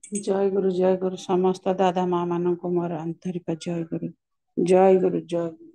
ଜୟ ଗୁରୁ ସମସ୍ତ ଦାଦା ମା ମାନଙ୍କୁ ମୋର ଆନ୍ତରିକ ଜୟ ଗୁରୁ। ଜୟ ଗୁରୁ ଜୟ ଗୁରୁ।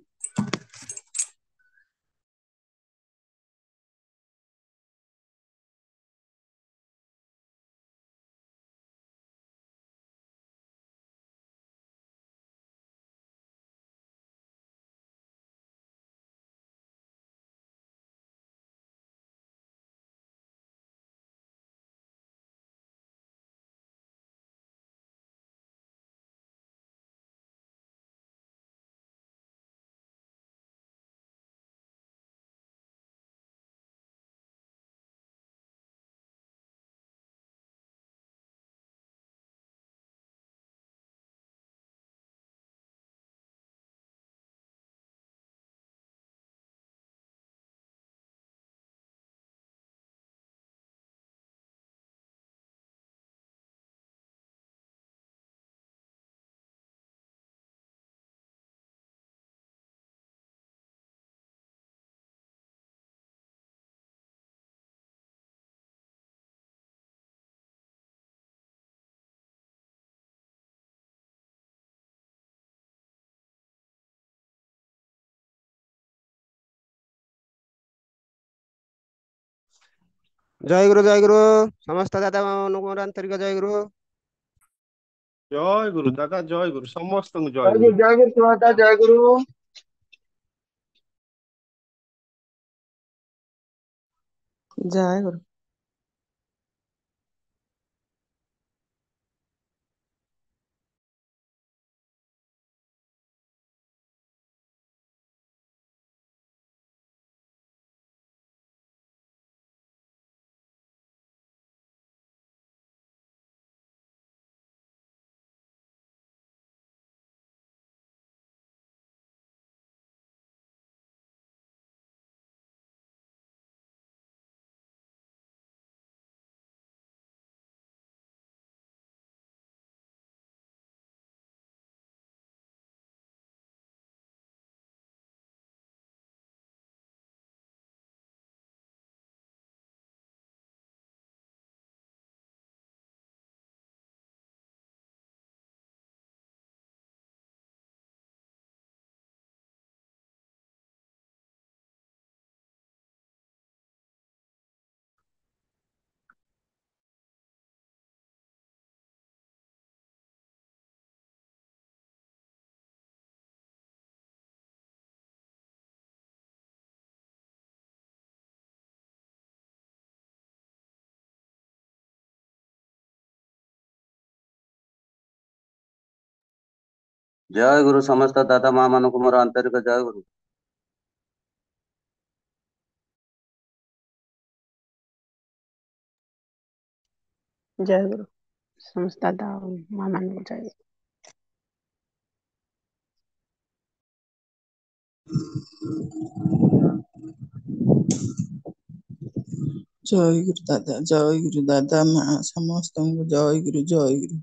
ଜୟ ଗୁରୁ ସମସ୍ତ ଦାଦା ମାନଙ୍କୁ ମୋର ଆନ୍ତରିକ ଜୟ ଗୁରୁ। ଜୟ ଗୁରୁ ଦାଦା ଜୟ ଗୁରୁ ସମସ୍ତଙ୍କୁ ଜୟ ଜୟ ଗୁରୁ ଗୁରୁ। ଜୟ ଗୁରୁ ସୁଭାଷ ଜୟ ଗୁରୁ। ଜୟ ଗୁରୁ। ଜୟ ଗୁରୁ ସମସ୍ତ ଦାଦା ମା ମାନଙ୍କୁ ମୋର ଆନ୍ତରିକ ଜୟ ଗୁରୁ। ଜୟ ଗୁରୁ ସମସ୍ତ ଦାଦା ମା ମାନଙ୍କୁ ଜୟ ଗୁରୁ। ଜୟ ଗୁରୁ ଦାଦା ମା ସମସ୍ତଙ୍କୁ ଜୟ ଗୁରୁ ଜୟ ଗୁରୁ।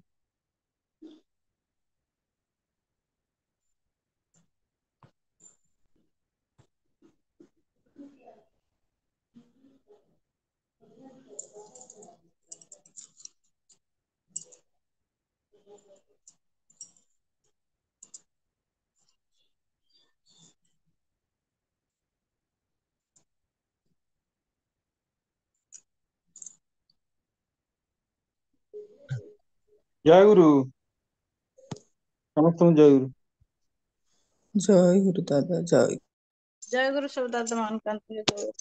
ଜୟ ଗୁରୁ ସମସ୍ତଙ୍କୁ ଜୟ ଗୁରୁ। ଜୟ ଗୁରୁ ଦାଦା ଜୟ ଗୁରୁ ସବୁ ଦାଦା ମାନଙ୍କୁ ଆନ୍ତରିକ ଜୟ ଗୁରୁ।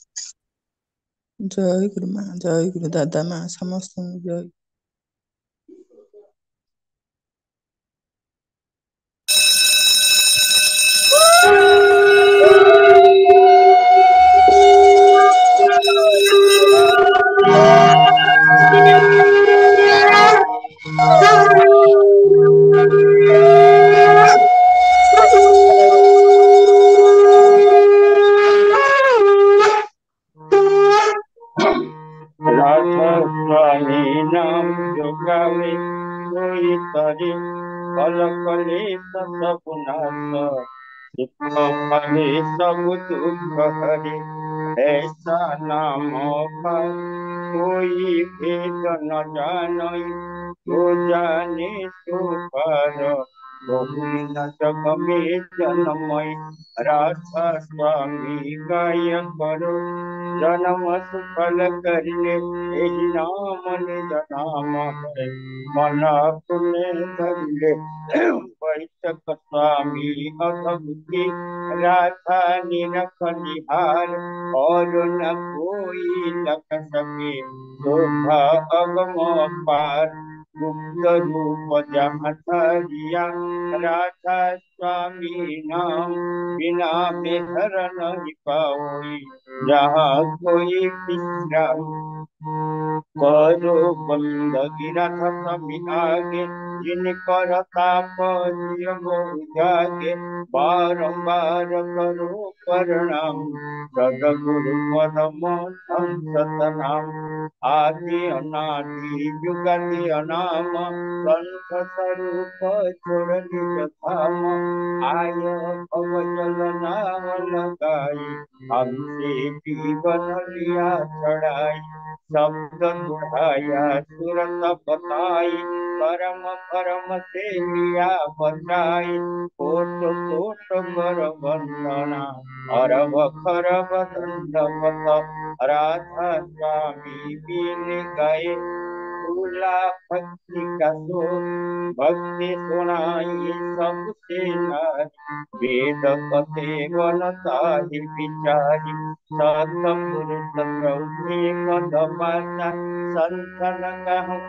ଜୟ ଗୁରୁ ମା ଜୟ ଗୁରୁ ଦାଦା ମା ସମସ୍ତଙ୍କୁ ଜୟ। राधा स्वामी नाम जोगावे कोई तारे कल कले सब नाश सुख पावे सब दुख हरे ऐसा नाम कोई भेद न जानई, जो जाने सो पार। बहुरी न जग में जन्मई, राधा स्वामी गाय करो। जन्म सुफल करिले, एहि नाम निज नाम है। मन पुण्य धरिले, वैतक स्वामी अधमुखी। राधा निरख निहार, और न कोई लख सके। शोभा अगम पार, गुप्त रूप जहाँ धरिया। राधा स्वामी नाम बिना बेहर नहीं पाओई। जहाँ कोई विश्राम करो बंदगी रथ सभी आगे। जिन कर ताप जिय बहु जागे, बारंबार करो प्रणाम। सदगुरु पदम सतनाम, आदि अनादि जुगति अनाम। संत स्वरूप छोड़ निज धाम, आय भव जल नाम लगाई। हमसे जीवन लिया छड़ाई, शब्द दुढ़ाया सुरत बताई। परम परम से लिया बचाई, कोट कोट कर वंदना। अरब खरब दंडवत, राधा स्वामी बिन गए। भूला भक्ति का सो, भक्ति सुनाई सबसे नारी। वेद कथे वन ताहि विचारी, सतपुरुष प्रभु पद पाता। संतन कहूँ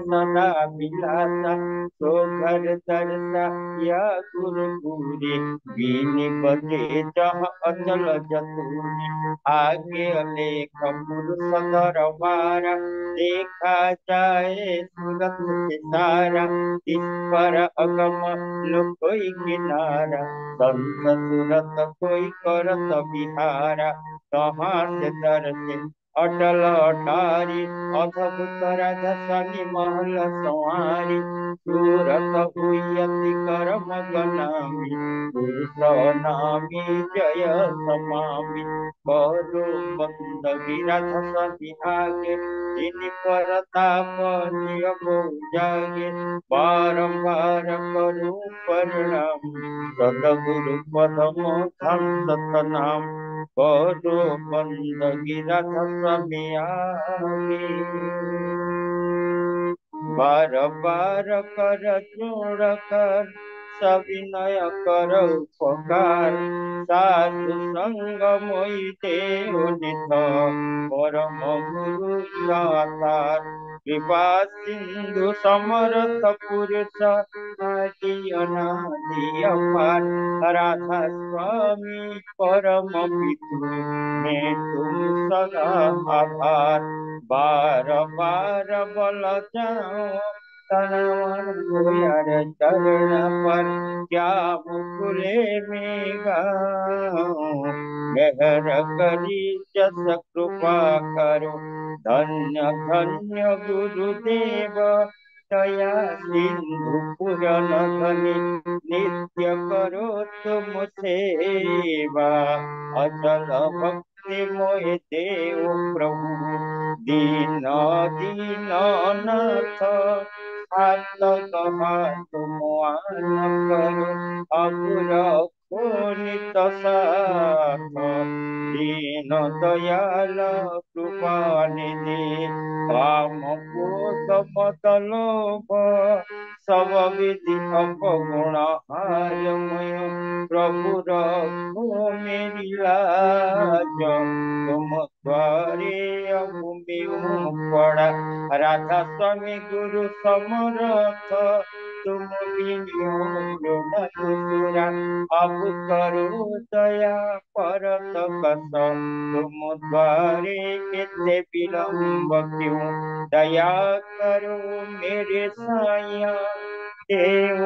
सदा बिलासा, सो घर तरसा या गुरु पूरे। बीनी बजे जह अचल जतूरी, आगे अलेख पुरुष दरबारा। देखा जाए सूरत से सारा, इस पर अगम लो कोई किनारा। संत सूरत कोई करत बिहारा, कहाँ से तरसे अटल अटारी। अद्भुत राजा सनी महल संवारी, सूरत हुई अति करम गनामी। पुरुष नामी जय समामी, करो बंदगी रथ सभी आगे। जिन पर ताप जिय बहु जागे, बारंबार करो प्रणाम। सदगुरु पदम धम सतनाम, करो बंदगी रथ सभी आगे। बार बार कर जोड़ कर, सविनय कर उपकार। साधु संग मोहि देव निध, परम गुरु दातार। कृपा सिंधु समरथ पुरुष, आदि अनादि अपार। राधा स्वामी परम पितु, मैं तुम सदा आभार। बार बार बल जाऊं, तन मन यार चरण पर। क्या मुकुले में गाऊं, मेहर करी जस कृपा करो। धन्य धन्य गुरुदेव, दया सिंधु पुरन धनि। नित्य करो तुम सेवा, अचल भक्ति मोहि देव प्रभु। दीन दीनानाथ, हाथ तुम आन करो। अपुर नित साथ, दीन दयाल कृपा निधि। काम क्रोध मद लोभ, सब विधि अपगुण हारमय। प्रभु रखो मेरी लाज, तुम द्वारे अभूमि पड़ा। राधा स्वामी गुरु समरथ, तुम बिनु न दूसरा। अब करो दया परत कस, तुम द्वारे केते विलम्ब क्यों। दया करो मेरे साया, देव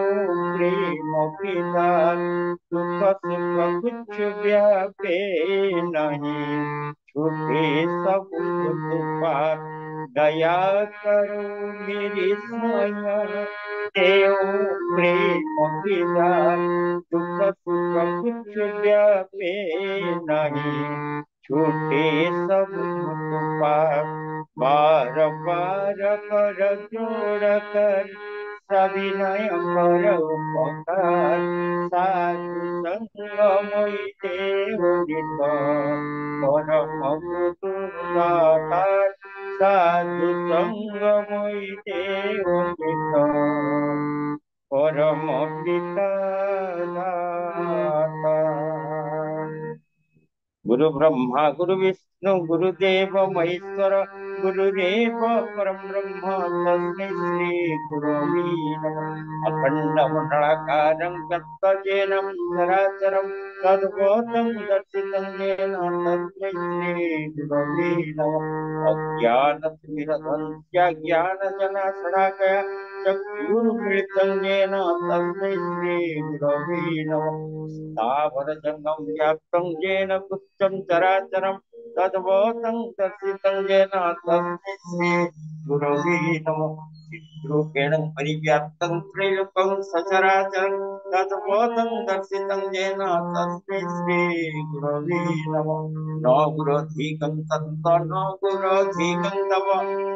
प्रेम विधान। सुख सुख कुछ व्यापे नहीं, छूटे सब सुख पार। दया करो मेरे साया, देव प्रेम विधान। सुख सुख कुछ व्यापे नहीं, छूटे सब सुख पार। पार पार कर जोड़ कर सविनय कर उपकार साधु संग मोहिते उदित परम गुरु दातार साधु संग मोहिते उदित परम पिता दाता गुरु ब्रह्मा गुरु विष्णु गुरुदेव महेश्वर गुरुदेव परम ब्रह्म तस्मै श्री गुरवे नमः अखंड मंडलाकारं तत्त्वज्ञानं चराचरं तद्भूतं दर्शितं येन तस्मै श्री गुरवे नमः अज्ञानतिमिरधस्य ज्ञानजनशलाकया चक्षुर्मिलितं येन तस्मै श्री गुरवे नमः स्थावरजङ्गं व्याप्तं येन पुष्टं चराचरं तद्भूतं दर्शितं येन तस्मै श्री गुरवे नमः चिद्रूपेण परिव्याप्तं त्रैलोक्यं सचराचरं तद्भूतं दर्शितं येन तस्मै श्री गुरवे नमः न गुरोधिकं तत्त्व न गुरोधिकं तव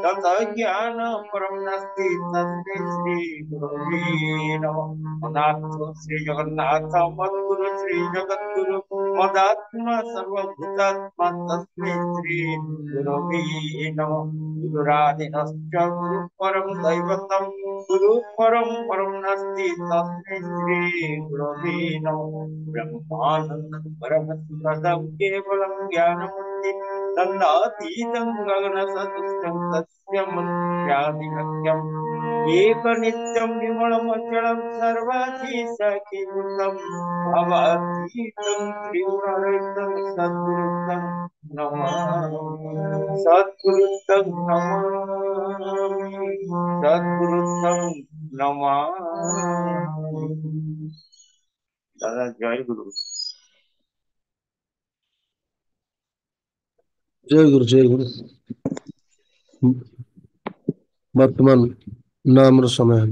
तत् ज्ञानं परं नास्ति तस्मै श्री गुरवे नमः अनाथ श्री जगन्नाथ मद्गुरु श्री जगद्गुरु मदात्मा सर्वभूतात्मा तस्मै श्री गुरवे नमः गुरुरादिनश्च गुरु परं दैवतं गुरु परं नास्ति तस्मै श्री गुरवे नमः ब्रह्मानन्दं परमसुखदं केवलं ज्ञानमूर्तिं तन्नातीतं गगनसदृशं तस्यमस्यादिलक्ष्यम् एकनित्यं विमलमचलं सर्वाधिसखिभूतं भवातीतं त्रिगुणरहितं सद्गुरुतं नमामि सद्गुरुतं नमामि सद्गुरुतं नमामि दादा जय गुरु जय गुरु जय गुरु वर्तमान नाम समय है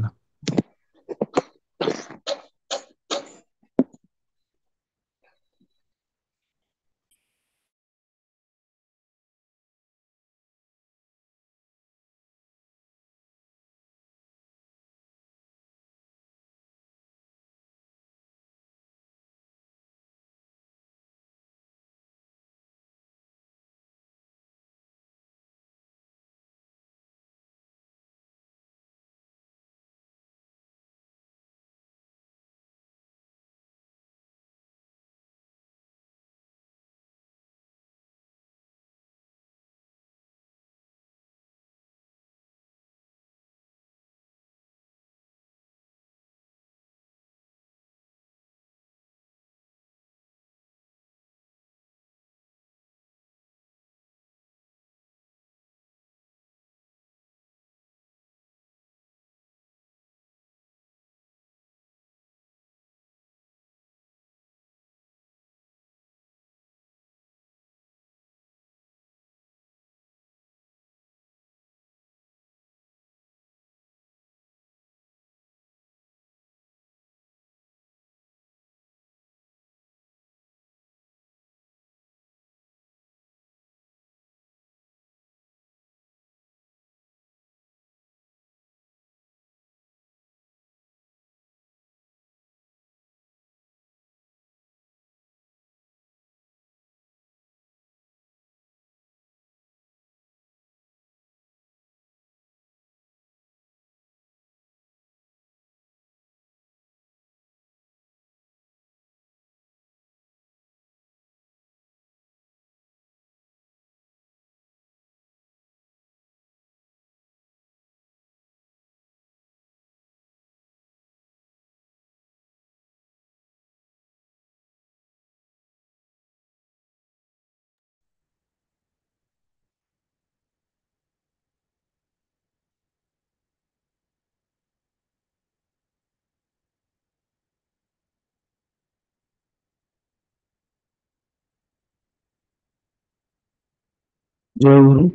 जय गुरु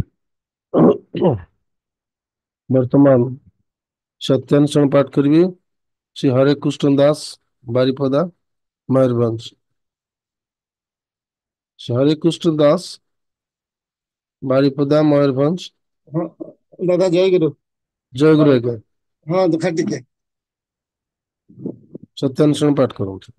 वर्तमान सत्यानुसरण पाठ करिए श्री हरे कृष्ण दास बारिपदा मयूरभंज श्री हरे कृष्ण दास बारिपदा मयूरभंज ହଁ ଦାଦା ଜୟଗୁରୁ। ଜୟଗୁରୁ ଆଜ୍ଞା। ହଁ ଦୁଃଖା ଟିକେ ସତ୍ୟାନୁଷ୍ଠାନ ପାଠ କରନ୍ତୁ।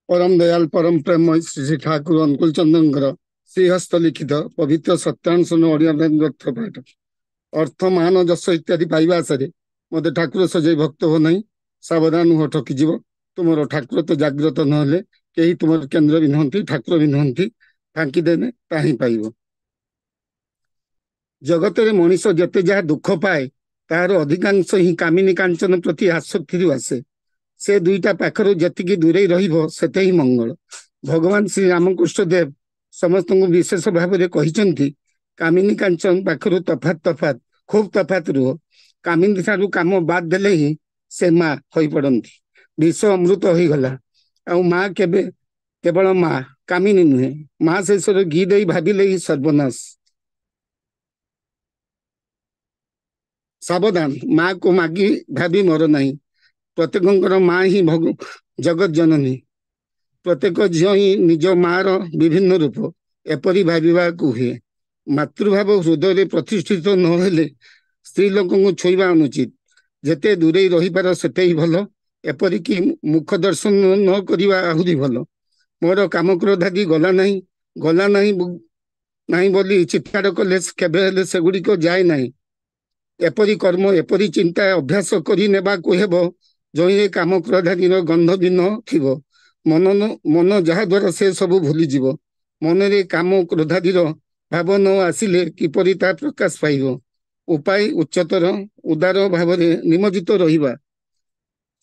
परम दयाल परम प्रेममय श्री श्री ଠାକୁର ଅନୁକୂଳ ଚନ୍ଦ୍ରଙ୍କର ଶ୍ରୀହସ୍ତ ଲିଖିତ ପବିତ୍ର ସତ୍ୟାନୁଷ୍ଠାନ ଓଡ଼ିଆ ଗ୍ରନ୍ଥ ପାଠ। ଅର୍ଥ ମାନ ଯଶ ଇତ୍ୟାଦି ପାଇବା ଆଶାରେ ମତେ ଠାକୁର ସଜେଇ ଭକ୍ତ ହୋ ନାହିଁ, ସାବଧାନ ହୁଅ ଠକିଯିବ। ତୁମର ଠାକୁର ତ ଜାଗ୍ରତ ନହେଲେ କେହି ତୁମର କେନ୍ଦ୍ର ବି ନୁହନ୍ତି, ଠାକୁର ବି ନୁହନ୍ତି, ଫାଙ୍କି ଦେଲେ ତାହା ହିଁ ପାଇବ। ଜଗତରେ ମଣିଷ ଯେତେ ଯାହା ଦୁଃଖ ପାଏ ତାହାର ଅଧିକାଂଶ ହିଁ କାମିନୀ କାଞ୍ଚନ ପ୍ରତି ଆସକ୍ତିରୁ ଆସେ। ସେ ଦୁଇଟା ପାଖରୁ ଯେତିକି ଦୂରେଇ ରହିବ ସେତେ ହିଁ ମଙ୍ଗଳ। ଭଗବାନ ଶ୍ରୀ ରାମକୃଷ୍ଣ ଦେବ ସମସ୍ତଙ୍କୁ ବିଶେଷ ଭାବରେ କହିଛନ୍ତି, କାମିନୀ କାଞ୍ଚନ ପାଖରୁ ତଫାତ୍ ଖୁବ୍ ତଫାତ୍ ରୁହ। କାମିନୀ ଠାରୁ କାମ ବାଦ ଦେଲେ ହିଁ ସେ ମା ହୋଇପଡନ୍ତି। ବିଷ ଅମୃତ ହୋଇଗଲା। ଆଉ ମା କେବଳ ମା, କାମିନୀ ନୁହେଁ। ମା ଶେଷରେ ଘି ଦେଇ ଭାବିଲେ ହିଁ ସର୍ବନାଶ। ସାବଧାନ, ମା କୁ ମାଗି ଭାବି ମର ନାହିଁ। ପ୍ରତ୍ୟେକଙ୍କର ମା ହିଁ ଜଗତ ଜନନୀ। ପ୍ରତ୍ୟେକ ଝିଅ ହିଁ ନିଜ ମାର ବିଭିନ୍ନ ରୂପ, ଏପରି ଭାବିବାକୁ ହୁଏ। ମାତୃଭାବ ହୃଦୟରେ ପ୍ରତିଷ୍ଠିତ ନହେଲେ ସ୍ତ୍ରୀ ଲୋକଙ୍କୁ ଛୁଇଁବା ଅନୁଚିତ। ଯେତେ ଦୂରେଇ ରହିପାର ସେତେ ହିଁ ଭଲ। ଏପରିକି ମୁଖ ଦର୍ଶନ ନ କରିବା ଆହୁରି ଭଲ। ମୋର କାମ କ୍ରୋଧାଦି ଗଲା ନାହିଁ ବୋଲି ଚିତ୍କାର କଲେ କେବେ ହେଲେ ସେଗୁଡ଼ିକ ଯାଏ ନାହିଁ। ଏପରି କର୍ମ ଏପରି ଚିନ୍ତା ଅଭ୍ୟାସ କରି ନେବାକୁ ହେବ ଯହିଁ କାମ କ୍ରୋଧାଦିର ଗନ୍ଧ ବି ନ ଥିବ। ମନ ଯାହା ଦ୍ୱାରା ସେ ସବୁ ଭୁଲିଯିବ। ମନରେ କାମ କ୍ରୋଧାଦିର ଭାବ ନ ଆସିଲେ କିପରି ତା ପ୍ରକାଶ ପାଇବ। ଉପାୟ ଉଚ୍ଚତର ଉଦାର ଭାବରେ ନିମଜ୍ଜିତ ରହିବା।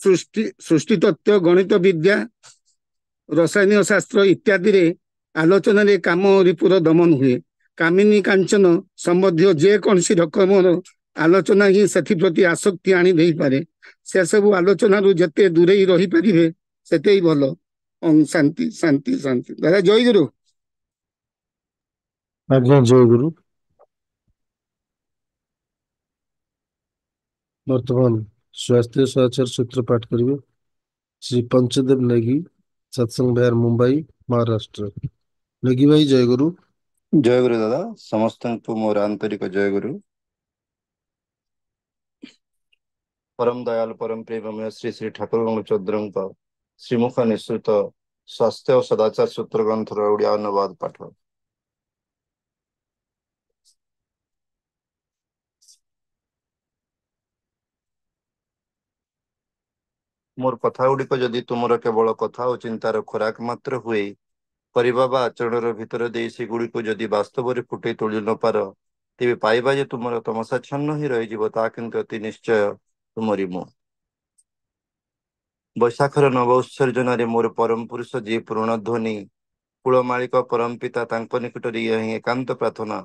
ସୃଷ୍ଟି ତତ୍ତ୍ୱ, ଗଣିତ ବିଦ୍ୟା, ରସାୟନ ଶାସ୍ତ୍ର ଇତ୍ୟାଦିରେ ଆଲୋଚନାରେ କାମ ରିପୁର ଦମନ ହୁଏ। କାମିନୀ କାଞ୍ଚନ ସମ୍ବନ୍ଧୀୟ ଯେକୌଣସି ରକମର ଆଲୋଚନା ହିଁ ସେଥିପ୍ରତି ଆସକ୍ତି ଆଣି ଦେଇପାରେ। ସେସବୁ ଆଲୋଚନାରୁ ଯେତେ ଦୂରେଇ ରହିପାରିବେ ସେତେ ହିଁ ଭଲ। ଶାନ୍ତି ଶାନ୍ତି ଶାନ୍ତି। ଦାଦା ଜୟଗୁରୁ। ଆଜ୍ଞା ଜୟଗୁରୁ। ବର୍ତ୍ତମାନ ସ୍ୱାସ୍ଥ୍ୟ ସମାଚାର ସୂତ୍ର ପାଠ କରିବେ ଶ୍ରୀ ପଞ୍ଚଦେବ ନେଗୀ, ସତ୍ସଙ୍ଗ ବିହାର, ମୁମ୍ବାଇ, ମହାରାଷ୍ଟ୍ର। ନେଗୀ ଭାଇ ଜୟଗୁରୁ। ଜୟଗୁରୁ ଦାଦା, ସମସ୍ତଙ୍କୁ ମୋର ଆନ୍ତରିକ ଜୟଗୁରୁ। ପରମ ଦୟାଲ ପରମ ପ୍ରେମମୟ ଶ୍ରୀ ଶ୍ରୀ ଠାକୁର ଚନ୍ଦ୍ରଙ୍କ ଶ୍ରୀମୁଖ ନିଃସୃତ ସ୍ୱାସ୍ଥ୍ୟ ଓ ସଦାଚାର ସୂତ୍ର ଗ୍ରନ୍ଥର ଓଡ଼ିଆ ଅନୁବାଦ ପାଠ। ମୋର କଥା ଗୁଡ଼ିକ ଯଦି ତୁମର କେବଳ କଥା ଓ ଚିନ୍ତାର ଖୋରାକ ମାତ୍ର ହୁଏ, କରିବା ବା ଆଚରଣର ଭିତର ଦେଇ ସେଗୁଡ଼ିକୁ ଯଦି ବାସ୍ତବରେ ଫୁଟେଇ ତୋଳି ନପାର, ତେବେ ପାଇବା ଯେ ତୁମର ତମସାଚ୍ଛନ୍ନ ହିଁ ରହିଯିବ, ତାହା କିନ୍ତୁ ଅତି ନିଶ୍ଚୟ ତୁମରି ମୁଁ। ବୈଶାଖର ନବ ଉତ୍ସର୍ଜନାରେ ମୋର ପରମ ପୁରୁଷ ଯିଏ ପୁରୁଣ ଧ୍ୱନି କୂଳମାଳିକ ପରମ ପିତା, ତାଙ୍କ ନିକଟରେ ଏହା ହିଁ ଏକାନ୍ତ ପ୍ରାର୍ଥନା,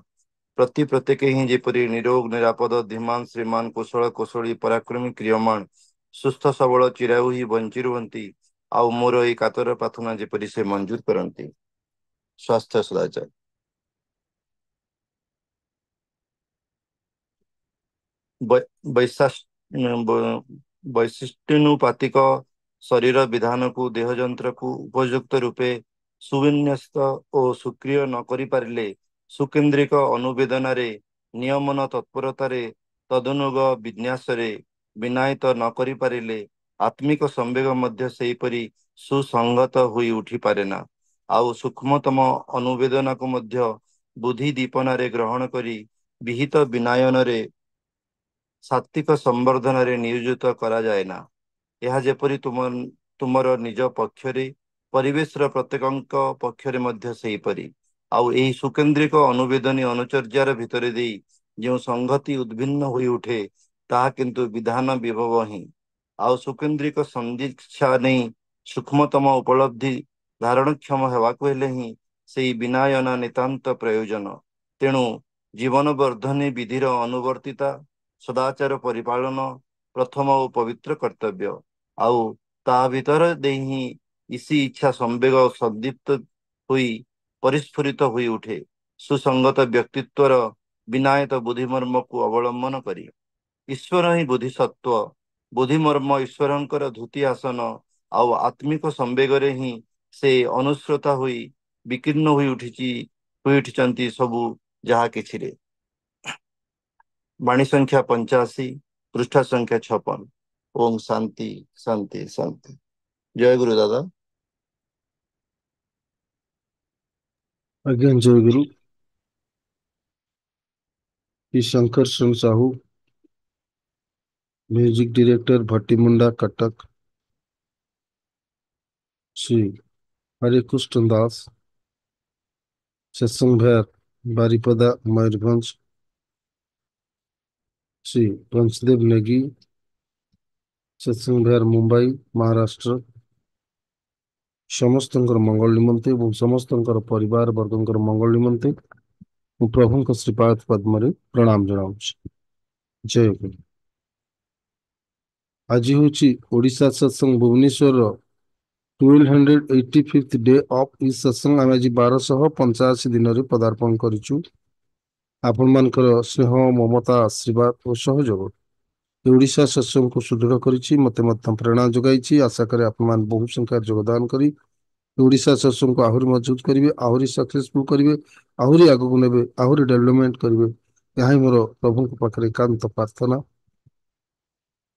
ପ୍ରତ୍ୟେକ ହିଁ ଯେପରି ନିରୋଗ ନିରାପଦ ଧୀମାନ ଶ୍ରୀମାନ କୁଶଳ କୁଶଳୀ ପରାକ୍ରମୀ କ୍ରିୟମାଣ ସୁସ୍ଥ ସବଳ ଚିରାୟୁ ହିଁ ବଞ୍ଚି ରୁହନ୍ତି। ଆଉ ମୋର ଏଇ କାତର ପ୍ରାର୍ଥନା ଯେପରି ସେ ମଞ୍ଜୁର କରନ୍ତି। ସ୍ୱାସ୍ଥ୍ୟ ସଦାଚାର। ବୈଶିଷ୍ଟ୍ୟାନୁପାତିକ ଶରୀର ବିଧାନକୁ ଦେହ ଯନ୍ତ୍ରକୁ ଉପଯୁକ୍ତ ରୂପେ ସୁବିନ୍ୟସ୍ତ ଓ ସୁକ୍ରିୟ ନ କରିପାରିଲେ, ସୁକେନ୍ଦ୍ରିକ ଅନୁବେଦନାରେ ନିୟମନ ତତ୍ପରତାରେ ତଦନୁଗ ବିନ୍ୟାସରେ ବିନାୟିତ ନ କରିପାରିଲେ, ଆତ୍ମିକ ସମ୍ବେଗ ମଧ୍ୟ ସେହିପରି ସୁସଂଗତ ହୋଇ ଉଠିପାରେ ନା। ଆଉ ସୂକ୍ଷ୍ମତମ ଅନୁବେଦନାକୁ ମଧ୍ୟ ବୁଦ୍ଧି ଦୀପନାରେ ଗ୍ରହଣ କରି ବିହିତ ବିନାୟନରେ ସାତ୍ତ୍ୱିକ ସମ୍ବର୍ଦ୍ଧନାରେ ନିୟୋଜିତ କରାଯାଏ ନା। ଏହା ଯେପରି ତୁମର ନିଜ ପକ୍ଷରେ, ପରିବେଶର ପ୍ରତ୍ୟେକଙ୍କ ପକ୍ଷରେ ମଧ୍ୟ ସେହିପରି। ଆଉ ଏହି ସୁକେନ୍ଦ୍ରିକ ଅନୁବେଦନୀ ଅନୁଚର୍ଯ୍ୟାର ଭିତରେ ଦେଇ ଯେଉଁ ସଂଗତି ଉଦ୍ଭିନ୍ନ ହୋଇ ଉଠେ, ତାହା କିନ୍ତୁ ବିଧାନ ବିଭବ ହିଁ। ଆଉ ସୁକେନ୍ଦ୍ରିକ ସନ୍ଦିଚ୍ଛା ନେଇ ସୂକ୍ଷ୍ମତମ ଉପଲବ୍ଧି ଧାରଣକ୍ଷମ ହେବାକୁ ହେଲେ ହିଁ ସେହି ବିନାୟନ ନିତାନ୍ତ ପ୍ରୟୋଜନ। ତେଣୁ ଜୀବନ ବର୍ଦ୍ଧନୀ ବିଧିର ଅନୁବର୍ତ୍ତିତା, ସଦାଚାର ପରିପାଳନ ପ୍ରଥମ ଓ ପବିତ୍ର କର୍ତ୍ତବ୍ୟ। ଆଉ ତା ଭିତର ଦେଇ ହିଁ ଇସି ଇଚ୍ଛା ସମ୍ବେଗ ସନ୍ଦୀପ୍ତ ହୋଇ ପରିସ୍ଫୁରିତ ହୋଇ ଉଠେ ସୁସଙ୍ଗତ ବ୍ୟକ୍ତିତ୍ୱର ବିନାୟତ ବୁଦ୍ଧିମର୍ମକୁ ଅବଲମ୍ବନ କରି। ଈଶ୍ୱର ହିଁ ବୋଧିସତ୍ତ୍ୱ, ବୋଧିମର୍ମ ଈଶ୍ୱରଙ୍କର ଧୂତି ଆସନ ଆଉ ଆତ୍ମିକ ସମ୍ବେଗରେ ହିଁ ସେ ଅନୁସ୍ରତା ହୋଇ ବିକୀର୍ଣ୍ଣ ହୋଇ ଉଠିଛନ୍ତି ସବୁ ଯାହା କିଛିରେ। ବାଣୀ ସଂଖ୍ୟା 85, ପୃଷ୍ଠା ସଂଖ୍ୟା 56। ଓಂ ଶାନ୍ତି ଶାନ୍ତି ଶାନ୍ତି। ଜୟ ଗୁରୁ ଦାଦା। ଆଜ୍ଞା ଜୟ ଗୁରୁ। Shri Shankar Singh Sahu, music director Bhattimunda Cuttack. श्री हरे कृष्ण दास, सत्संग भैर बारिपदा मयूरभंज। श्री पंचदेव नेगी, सत्संग भैर मुंबई महाराष्ट्र। समस्तंकर मंगल निमंते और समस्तंकर परिवार वर्गंकर मंगल निमंते प्रभु श्रीपाद पद्म प्रणाम जनाऊँ। जय गुरु। आज हूँ ओडिशा सत्संग भुवनेश्वर 1285th डे ऑफ इस सत्संग आम आज 1285 दिन में पदार्पण करूँ। आपण मानकर स्नेह ममता आशीर्वाद और सहयोग ओडिशा सत्संग को सुदृढ़ करी मत प्रेरणा जोगाई। आशा करे आपण बहु संख्या योगदान करी ओडिशा सत्संग को आहरी मजबूत करेंगे, आहरी सक्सेसफुल करेंगे, आहरी आग को नेबे, आहरी डेवलपमेंट करेंगे। यह मोर प्रभु पाखे एकांत प्रार्थना।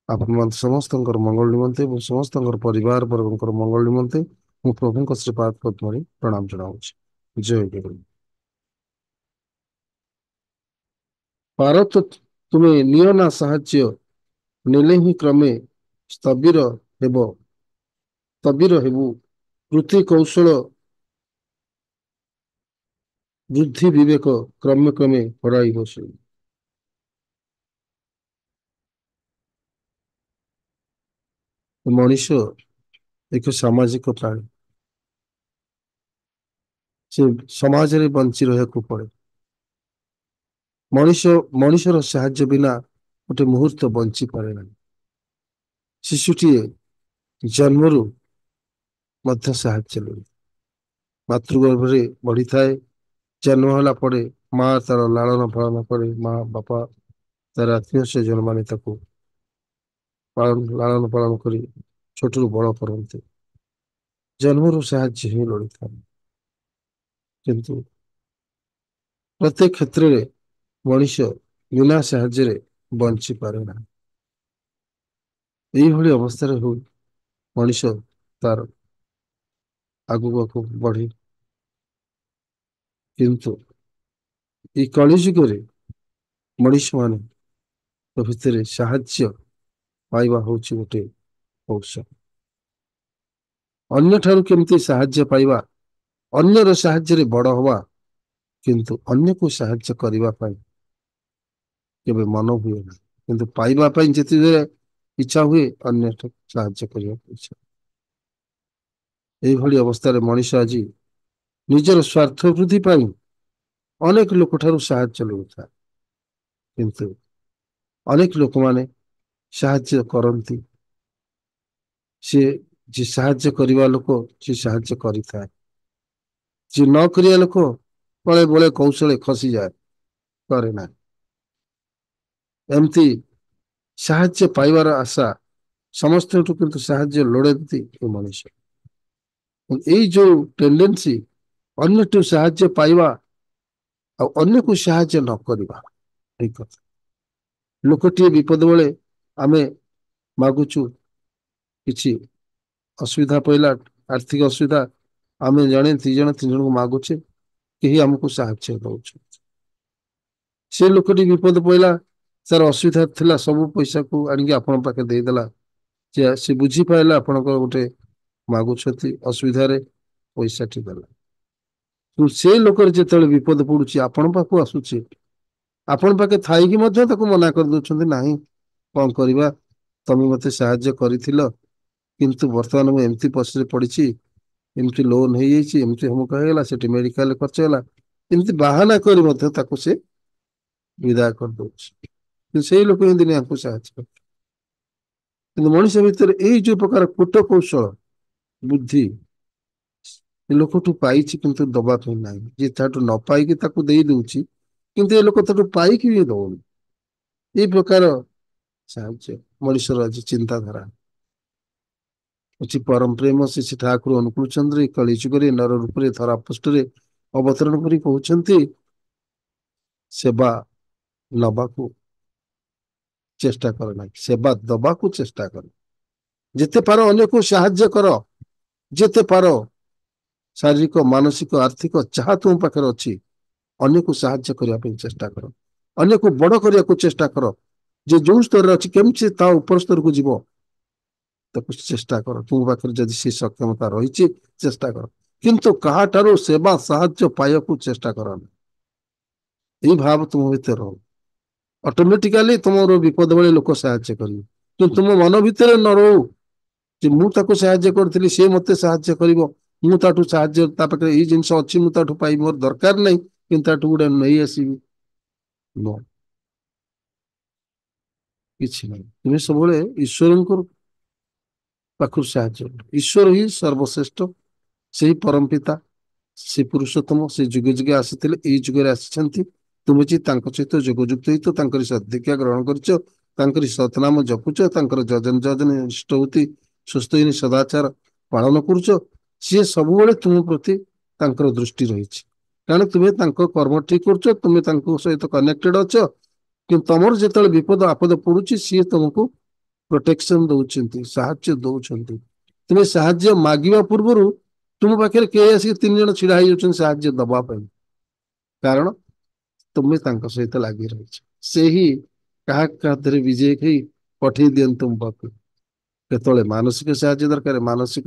आपण समस्त मंगल निमंते और समस्त परिवार वर्ग मंगल निमंते मु प्रभु श्रीपाद पद्म प्रणाम जनाऊँ। जय गुरु। भारत तुम्हें नियो ना साहाय्य नेले ही क्रमे स्थबिर हेबु वृत्ति कौशल बुद्धि विवेक क्रमे क्रमे हराई बसे। मनीष एक सामाजिक प्राणी, से समाज रे बंची रहा पड़े। मनीषर साहाय्य बिना गोटे मुहूर्त बंची पारे ना। शिशुटी जन्मरू मध्य साहाय्य लोड़ी मातृगर्भ बढ़ी थाए। जन्म होला पड़े माँ तार लालन पालन करे, माँ बापा तार आत्मीय स्वजन माने ताको लालन पालन करी छोटू बड़ करते। जन्मरू साहाय्य ही लोड़ी था, किंतु प्रत्येक क्षेत्र में मनीष बिना साहाय्य बंची पारे ना। यही अवस्था हो मनीष तार आगु आगु बढ़े, किंतु ये कलिजुग मनीष मान भितर साहाय्य पाइबा हूँ गोटे कौशल। अन्य ठारू केमती साहाय्य पाइबा, अन्यर साहाय्य बड़ हवा, किंतु अन्य को साहाय्य करने केबे मन हुए ना, किंतु पाइबा जिते इच्छा हुए अन्य साहाय्य करने इच्छा। यही अवस्था मनीष आज निजर स्वार्थ वृद्धि पाई अनेक लोक ठारू साहाय्य लोता, किंतु अनेक लोक माने साहाय्य करती। सी जी साहाय्य करवा लोक सी साहाय्य करिथा, जी न करिया लोक बड़े बड़े कौशल खसी जाए करे ना। एमती साहाय्य पाइबार आशा समस्त किंतु साहाय्य लोड़ती मनीष। यही जो टेंडेंसी अन्य टू साहाय्य पाइबा आ अन्य को साहाय्य न करवा, कथा लोकटे विपद बेले आमे मागुचु किछि असुविधा पड़ला, आर्थिक असुविधा आमे जड़े 3 जन 3 जन को मागुचे कहीं आमको साहाय्य दौर। से लोकटी विपद पड़ला, तार असुविधा थिला, सब पैसा को आनिक आपण पाखे देदेला। से बुझी पाला आपण गोटे मागुछती असुविधा पैसा टी देला। तो से लोक जिते विपद पड़ुची आपण पाखु आसुचे, आपण पाखे थाई मना कर दउछंती नाही कौन करवा, तमे मते साहाय्य करिथिलो किंतु वर्तमान मु एमती पछरे पड़िछि, एमती लोन हो जाइछि, एमती हम कहला सेठी मेडिकल खर्च होला, एमती बहाना करी मते ताको से विदा कर दउछि। से लोक हि दिन साहाय्य कर, किंतु मनुष्य भितर यही जो प्रकार कूट कौशल ବୁଦ୍ଧି ଏ ଲୋକଠୁ ପାଇଛି କିନ୍ତୁ ଦବା ପାଇଁ ନାହିଁ, ଯିଏ ତାଠୁ ନ ପାଇକି ତାକୁ ଦେଇ ଦଉଛି କିନ୍ତୁ ଏ ଲୋକ ତାଠୁ ପାଇକି ବି ଦଉନି। ଏଇ ପ୍ରକାର ସାହାଯ୍ୟ ମଣିଷର ଆଜି ଚିନ୍ତାଧାରା ଅଛି। ପରମ ପ୍ରେମ ଶ୍ରୀ ଠାକୁର ଅନୁକୂଳ ଚନ୍ଦ୍ର କଳି ଯୁଗରେ ନର ରୂପରେ ଧରା ପୃଷ୍ଠରେ ଅବତରଣ କରି କହୁଛନ୍ତି ସେବା ନବାକୁ ଚେଷ୍ଟା କର ନାହିଁ, ସେବା ଦବାକୁ ଚେଷ୍ଟା କର। ଯେତେ ପାର ଅନ୍ୟକୁ ସାହାଯ୍ୟ କର, ଯେତେ ପାର ଶାରୀରିକ ମାନସିକ ଆର୍ଥିକ ଯାହା ତୁମ ପାଖରେ ଅଛି ଅନ୍ୟକୁ ସାହାଯ୍ୟ କରିବା ପାଇଁ ଚେଷ୍ଟା କର, ଅନ୍ୟକୁ ବଡ କରିବାକୁ ଚେଷ୍ଟା କର। ଯେ ଯୋଉ ସ୍ତରରେ ଅଛି କେମିତି ତା ଉପର ସ୍ତରକୁ ଯିବ ତାକୁ ଚେଷ୍ଟା କର। ତୁମ ପାଖରେ ଯଦି ସେ ସକ୍ଷମତା ରହିଛି ଚେଷ୍ଟା କର, କିନ୍ତୁ କାହାଠାରୁ ସେବା ସାହାଯ୍ୟ ପାଇବାକୁ ଚେଷ୍ଟା କର ନା। ଏଇ ଭାବ ତୁମ ଭିତରେ ରହୁ, ଅଟୋମେଟିକାଲି ତୁମର ବିପଦ ବେଳେ ଲୋକ ସାହାଯ୍ୟ କରିବେ। କିନ୍ତୁ ତୁମ ମନ ଭିତରେ ନ ରହୁ ଯେ ମୁଁ ତାକୁ ସାହାଯ୍ୟ କରିଥିଲି ସେ ମତେ ସାହାଯ୍ୟ କରିବ, ମୁଁ ତାଠୁ ସାହାଯ୍ୟ ତା ପାଖରେ ଏଇ ଜିନିଷ ଅଛି ମୁଁ ତାଠୁ ପାଇବି, ମୋର ଦରକାର ନାହିଁ କିନ୍ତୁ ତାଠୁ ଗୋଟେ ନେଇ ଆସିବି। କିଛି ନାହିଁ, ତୁମେ ସବୁବେଳେ ଈଶ୍ୱରଙ୍କ ପାଖରୁ ସାହାଯ୍ୟ। ଈଶ୍ୱର ହିଁ ସର୍ବଶ୍ରେଷ୍ଠ, ସେହି ପରମ ପିତା, ସେ ପୁରୁଷୋତ୍ତମ, ସେ ଯୁଗେ ଯୁଗେ ଆସିଥିଲେ ଏଇ ଯୁଗରେ ଆସିଛନ୍ତି। ତୁମେ ଯେ ତାଙ୍କ ସହିତ ଯୋଗଯୁକ୍ତ ହେଇତ, ତାଙ୍କରି ସଦୀକ୍ଷା ଗ୍ରହଣ କରିଛ, ତାଙ୍କରି ସତନାମ ଜପୁଛ, ତାଙ୍କର ଯଜନ ଯଜନ ଇଷ୍ଟଭୂତି ସୁସ୍ଥହୀନ ସଦାଚାର ପାଳନ କରୁଛ, ସିଏ ସବୁବେଳେ ତୁମ ପ୍ରତି ତାଙ୍କର ଦୃଷ୍ଟି ରହିଛି। କାରଣ ତୁମେ ତାଙ୍କ କର୍ମ ଠିକ କରୁଛ, ତୁମେ ତାଙ୍କ ସହିତ କନେକ୍ଟେଡ ଅଛ। କିନ୍ତୁ ତମର ଯେତେବେଳେ ବିପଦ ଆପଦ ପଡୁଛି ସିଏ ତମକୁ ପ୍ରୋଟେକ୍ସନ ଦଉଛନ୍ତି, ସାହାଯ୍ୟ ଦଉଛନ୍ତି। ତୁମେ ସାହାଯ୍ୟ ମାଗିବା ପୂର୍ବରୁ ତୁମ ପାଖରେ କେହି ଆସିକି 3 ଜଣ ଛିଡା ହେଇଯାଉଛନ୍ତି ସାହାଯ୍ୟ ଦବା ପାଇଁ, କାରଣ ତୁମେ ତାଙ୍କ ସହିତ ଲାଗି ରହିଛ। ସେହି କାହା ହାତରେ ବିଜୟ ହେଇ ପଠେଇ ଦିଅନ୍ତି ତୁମ ପାଖକୁ। କେତେବେଳେ ମାନସିକ ସାହାଯ୍ୟ ଦରକାର ମାନସିକ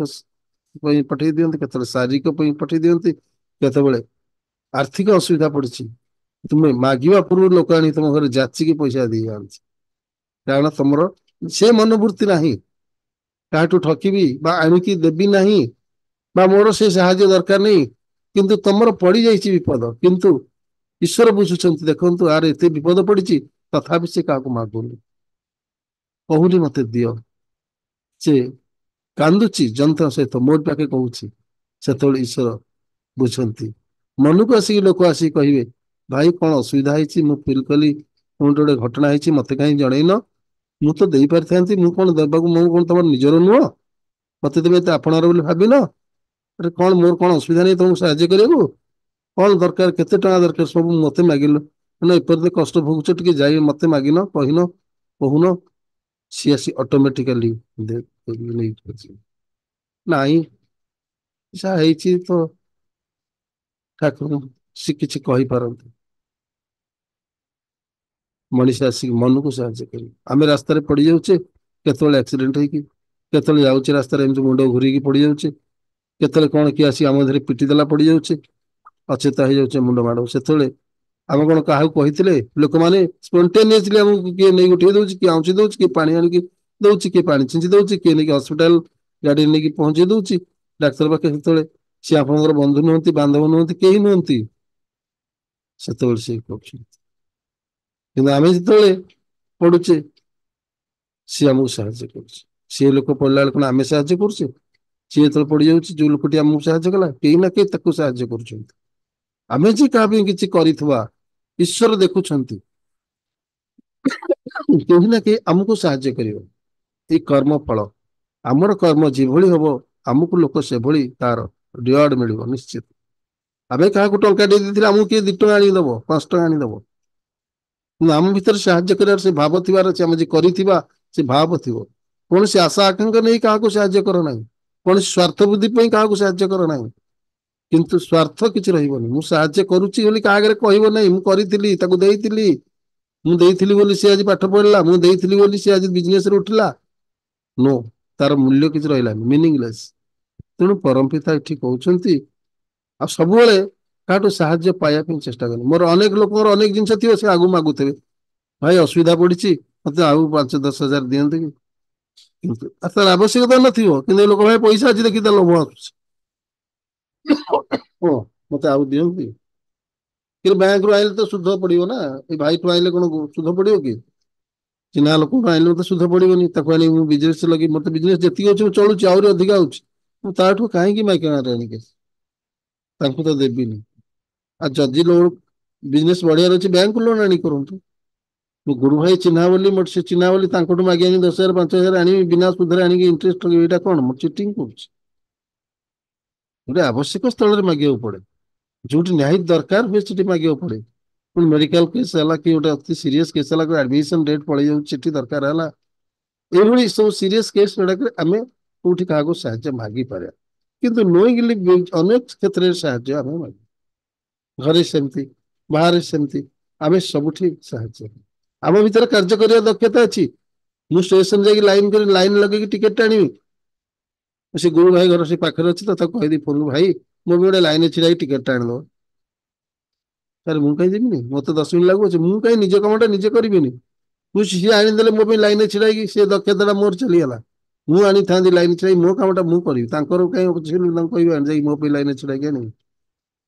ପାଇଁ ପଠେଇ ଦିଅନ୍ତି, କେତେବେଳେ ଶାରୀରିକ ପାଇଁ ପଠେଇ ଦିଅନ୍ତି, କେତେବେଳେ ଆର୍ଥିକ ଅସୁବିଧା ପଡିଛି ତୁମେ ମାଗିବା ପୂର୍ବରୁ ଲୋକ ଆଣି ତମ ଘରେ ଯାଚିକି ପଇସା ଦେଇଯାଆନ୍ତି। କାରଣ ତମର ସେ ମନୋବୃତ୍ତି ନାହିଁ କାହାଠୁ ଠକିବି ବା ଆଣିକି ଦେବି ନାହିଁ ବା ମୋର ସେ ସାହାଯ୍ୟ ଦରକାର ନାହିଁ, କିନ୍ତୁ ତମର ପଡିଯାଇଛି ବିପଦ, କିନ୍ତୁ ଈଶ୍ୱର ବୁଝୁଛନ୍ତି ଦେଖନ୍ତୁ ଆର ଏତେ ବିପଦ ପଡିଛି ତଥାପି ସେ କାହାକୁ ମାଗୁନି, କହୁନି ମତେ ଦିଅ, ସେ କାନ୍ଦୁଛି ଯନ୍ତ୍ରଣା ସହିତ ମୋ ପାଖେ କହୁଛି। ସେତେବେଳେ ଈଶ୍ୱର ବୁଝନ୍ତି। ମନକୁ ଆସିକି ଲୋକ ଆସିକି କହିବେ ଭାଇ କଣ ଅସୁବିଧା ହେଇଛି, ମୁଁ ଫିଲ୍ କଲି କୋଉଠି ଗୋଟେ ଘଟଣା ହେଇଛି, ମତେ କାହିଁ ଜଣେଇନ, ମୁଁ ତ ଦେଇପାରିଥାନ୍ତି, ମୁଁ କଣ ଦେବାକୁ, ମୁଁ କଣ ତମର ନିଜର ନୁହଁ, ମତେ ତମେ ଏତେ ଆପଣାର ବୋଲି ଭାବିନ, ଆରେ କଣ ମୋର କଣ ଅସୁବିଧା ନେଇ ତମକୁ ସାହାଯ୍ୟ କରିବାକୁ, କଣ ଦରକାର, କେତେ ଟଙ୍କା ଦରକାର, ସବୁ ମତେ ମାଗିଲ, ମାନେ ଏପରି କଷ୍ଟ ଭୋଗୁଛ, ଟିକେ ଯାଇ ମତେ ମାଗିନ, କହିନ, କହୁନ, ସିଏ ଆସି ଅଟୋମେଟିକାଲି ନାଇଁ ଯାହା ହେଇଛି ତ ଠାକୁର ସେ କିଛି କହିପାରନ୍ତି। ମଣିଷ ଆସିକି ମନକୁ ସାହାଯ୍ୟ କରିବ। ଆମେ ରାସ୍ତାରେ ପଡି ଯାଉଛେ, କେତେବେଳେ ଆକ୍ସିଡେଣ୍ଟ ହେଇକି, କେତେବେଳେ ଯାଉଛି ରାସ୍ତାରେ ଏମିତି ମୁଣ୍ଡ ଘୁରିକି ପଡି ଯାଉଛି, କେତେବେଳେ କଣ କିଏ ଆସି ଆମ ଦେହରେ ପିଟି ଦେଲା ପଡି ଯାଉଛି, ଅଚେତା ହେଇଯାଉଛି, ମୁଣ୍ଡ ମାଡ, ସେତେବେଳେ ଆମେ କଣ କାହାକୁ କହିଥିଲେ, ଲୋକମାନେ ସ୍ପଣ୍ଟେନିୟସଲି ଆମକୁ କିଏ ନେଇକି ଉଠେଇ ଦଉଛି, କିଏ ଆଉଁଛି ଦଉଛି, କିଏ ପାଣି ଆଣିକି ଦଉଛି, କିଏ ପାଣି ଛିଞ୍ଚି ଦଉଛି, କିଏ ନେଇକି ହସ୍ପିଟାଲ ଗାଡିରେ ନେଇକି ପହଞ୍ଚେଇ ଦଉଛି ଡାକ୍ତର ପାଖେ, ସେତେବେଳେ ସିଏ ଆପଣଙ୍କର ବନ୍ଧୁ ନୁହନ୍ତି, ବାନ୍ଧବ ନୁହନ୍ତି, କେହି ନୁହନ୍ତି, ସେତେବେଳେ ସିଏ କରୁଛନ୍ତି। କିନ୍ତୁ ଆମେ ଯେତେବେଳେ ପଢୁଛେ ସିଏ ଆମକୁ ସାହାଯ୍ୟ କରୁଛି, ସିଏ ଲୋକ ପଢିଲା ବେଳେ କଣ ଆମେ ସାହାଯ୍ୟ କରୁଛେ, ସିଏ ଯେତେବେଳେ ପଡିଯାଉଛି ଯୋଉ ଲୋକଟି ଆମକୁ ସାହାଯ୍ୟ କଲା କେହି ନା କେହି ତାକୁ ସାହାଯ୍ୟ କରୁଛନ୍ତି। ଆମେ ଯେ କାହା ପାଇଁ କିଛି କରିଥିବା ଈଶ୍ୱର ଦେଖୁଛନ୍ତି, କେହି ନା କେହି ଆମକୁ ସାହାଯ୍ୟ କରିବ। ଏଇ କର୍ମ ଫଳ, ଆମର କର୍ମ ଯେଭଳି ହବ ଆମକୁ ଲୋକ ସେଭଳି ତାର ରିୱାର୍ଡ ମିଳିବ ନିଶ୍ଚିତ। ଆମେ କାହାକୁ ଟଙ୍କା ଦେଇ ଦେଇଥିଲେ ଆମକୁ କିଏ 2 ଟଙ୍କା ଆଣିକି ଦବ, 5 ଟଙ୍କା ଆଣିଦବ, କିନ୍ତୁ ଆମ ଭିତରେ ସାହାଯ୍ୟ କରିବାର ସେ ଭାବ ଥିବାର ଅଛି, ଆମେ ଯେ କରିଥିବା ସେ ଭାବ ଥିବ। କୌଣସି ଆଶା ଆକାଂକ୍ଷା ନେଇ କାହାକୁ ସାହାଯ୍ୟ କର ନାହିଁ, କୌଣସି ସ୍ୱାର୍ଥ ବୁଦ୍ଧି ପାଇଁ କାହାକୁ ସାହାଯ୍ୟ କର ନାହିଁ, କିନ୍ତୁ ସ୍ୱାର୍ଥ କିଛି ରହିବନି। ମୁଁ ସାହାଯ୍ୟ କରୁଛି ବୋଲି କାହା ଆଗରେ କହିବ ନାହିଁ ମୁଁ କରିଥିଲି, ତାକୁ ଦେଇଥିଲି, ମୁଁ ଦେଇଥିଲି ବୋଲି ସେ ଆଜି ପାଠ ପଢିଲା, ମୁଁ ଦେଇଥିଲି ବୋଲି ସେ ଆଜି ବିଜନେସରେ ଉଠିଲା, ନୋ, ତାର ମୂଲ୍ୟ କିଛି ରହିଲାନି, ମିନିଂଲେସ୍। ତେଣୁ ପରମପିତା ଏଠି କହୁଛନ୍ତି ଆଉ ସବୁବେଳେ କାହାଠୁ ସାହାଯ୍ୟ ପାଇବା ପାଇଁ ଚେଷ୍ଟା କର। ମୋର ଅନେକ ଲୋକଙ୍କର ଅନେକ ଜିନିଷ ଥିବ, ସେ ଆଗକୁ ମାଗୁଥିବେ ଭାଇ ଅସୁବିଧା ପଡିଛି ମତେ ଆଉ 5-10 ହଜାର ଦିଅନ୍ତୁ କି, କିନ୍ତୁ ତାର ଆବଶ୍ୟକତା ନଥିବ, କିନ୍ତୁ ଏ ଲୋକ ଭାଇ ପଇସା ଅଛି ଦେଖି ତା ଲୋଭ ଆସୁଛି, ହଁ ମତେ ଆଉ ଦିଅନ୍ତି, କିନ୍ତୁ ବ୍ୟାଙ୍କରୁ ଆଣିଲେ ତ ସୁଧ ପଡିବ ନା, ଏଇ ଭାଇଠୁ ଆଣିଲେ କଣ ସୁଧ ପଡିବ କି, ଚିହ୍ନା ଲୋକଠୁ ଆଣିଲେ ତ ସୁଧ ପଡିବନି, ତାକୁ ଆଣି ମୁଁ ବିଜନେସ ଲଗେଇ ମତେ ବିଜନେସ ଯେତିକି ଅଛି ମୁଁ ଚଳୁଛି, ଆହୁରି ଅଧିକା ହଉଛି, ମୁଁ ତାଠୁ କାହିଁକି ମାଗଣାରେ ଆଣିକି ତାଙ୍କୁ ତ ଦେବିନି। ଆଉ ଯଦି ଲୋନ ବିଜନେସ ବଢିଆର ଅଛି ବ୍ୟାଙ୍କ ଲୋନ ଆଣି କରନ୍ତୁ। ମୋ ଗୁରୁ ଭାଇ ଚିହ୍ନା ବୋଲି ମୋର ସେ ଚିହ୍ନା ବୋଲି ତାଙ୍କଠୁ ମାଗି ଆଣି 10,000 5,000 ଆଣିବି ବିନା ସୁଧରେ ଆଣିକି ଇଣ୍ଟରେଷ୍ଟ ଲଗେଇବି, ଏଇଟା କଣ ମୁଁ ଚିଟିଂ କରୁଛି? ଗୋଟେ ଆବଶ୍ୟକ ସ୍ଥଳରେ ମାଗିବାକୁ ପଡେ, ଯୋଉଠି ନିହାତି ଦରକାର ହୁଏ ସେଠି ମାଗିବାକୁ ପଡେ। ପୁଣି ମେଡିକାଲ କେସ୍ ହେଲା କି ଗୋଟେ ଅତି ସିରିୟସ କେସ୍ ହେଲା, ଆଡମିସନ ଡେଟ୍ ପଳେଇ ଯାଉଛି, ଚିଠି ଦରକାର ହେଲା, ଏଇଭଳି ସବୁ ସିରିୟସ କେସ୍ ଗୁଡାକରେ ଆମେ କୋଉଠି କାହାକୁ ସାହାଯ୍ୟ ମାଗିପାରିବା। କିନ୍ତୁ ନୋଇଙ୍ଗଲି ଅନେକ କ୍ଷେତ୍ରରେ ସାହାଯ୍ୟ ଆମେ ମାଗୁ, ଘରେ ସେମିତି, ବାହାରେ ସେମିତି, ଆମେ ସବୁଠି ସାହାଯ୍ୟ। ଆମ ଭିତରେ କାର୍ଯ୍ୟ କରିବା ଦକ୍ଷତା ଅଛି। ମୁଁ ଷ୍ଟେସନ ଯାଇକି ଲାଇନ ଲଗେଇକି ଟିକେଟ ଆଣିବି, ସେ ଗୁରୁ ଭାଇ ଘର ସେ ପାଖରେ ଅଛି ତ ତାକୁ କହିଦେଇ ଫୋନ ଭାଇ ମୁଁ ବି ଗୋଟେ ଲାଇନରେ ଛିଡା ହେଇକି ଟିକେଟଟା ଆଣିଦବ। ସାର୍ ମୁଁ କାହିଁ ଯିବିନି, ମତେ 10 ମିନିଟ୍ ଲାଗୁଛି, ମୁଁ କାହିଁ ନିଜ କାମଟା ନିଜେ କରିବିନି? ମୁଁ ସିଏ ଆଣିଦେଲେ ମୋ ପାଇଁ ଲାଇନରେ ଛିଡା ହେଇକି, ସେ ଦକ୍ଷତାଟା ମୋର ଚାଲିଗଲା। ମୁଁ ଆଣିଥାନ୍ତି ଲାଇନ ଛିଡା ମୋ କାମଟା ମୁଁ କରିବି, ତାଙ୍କର କାହିଁ ତାଙ୍କୁ କହିବି ଯାଇକି ମୋ ପାଇଁ ଲାଇନରେ ଛିଡା ହେଇକି ଆଣିବି,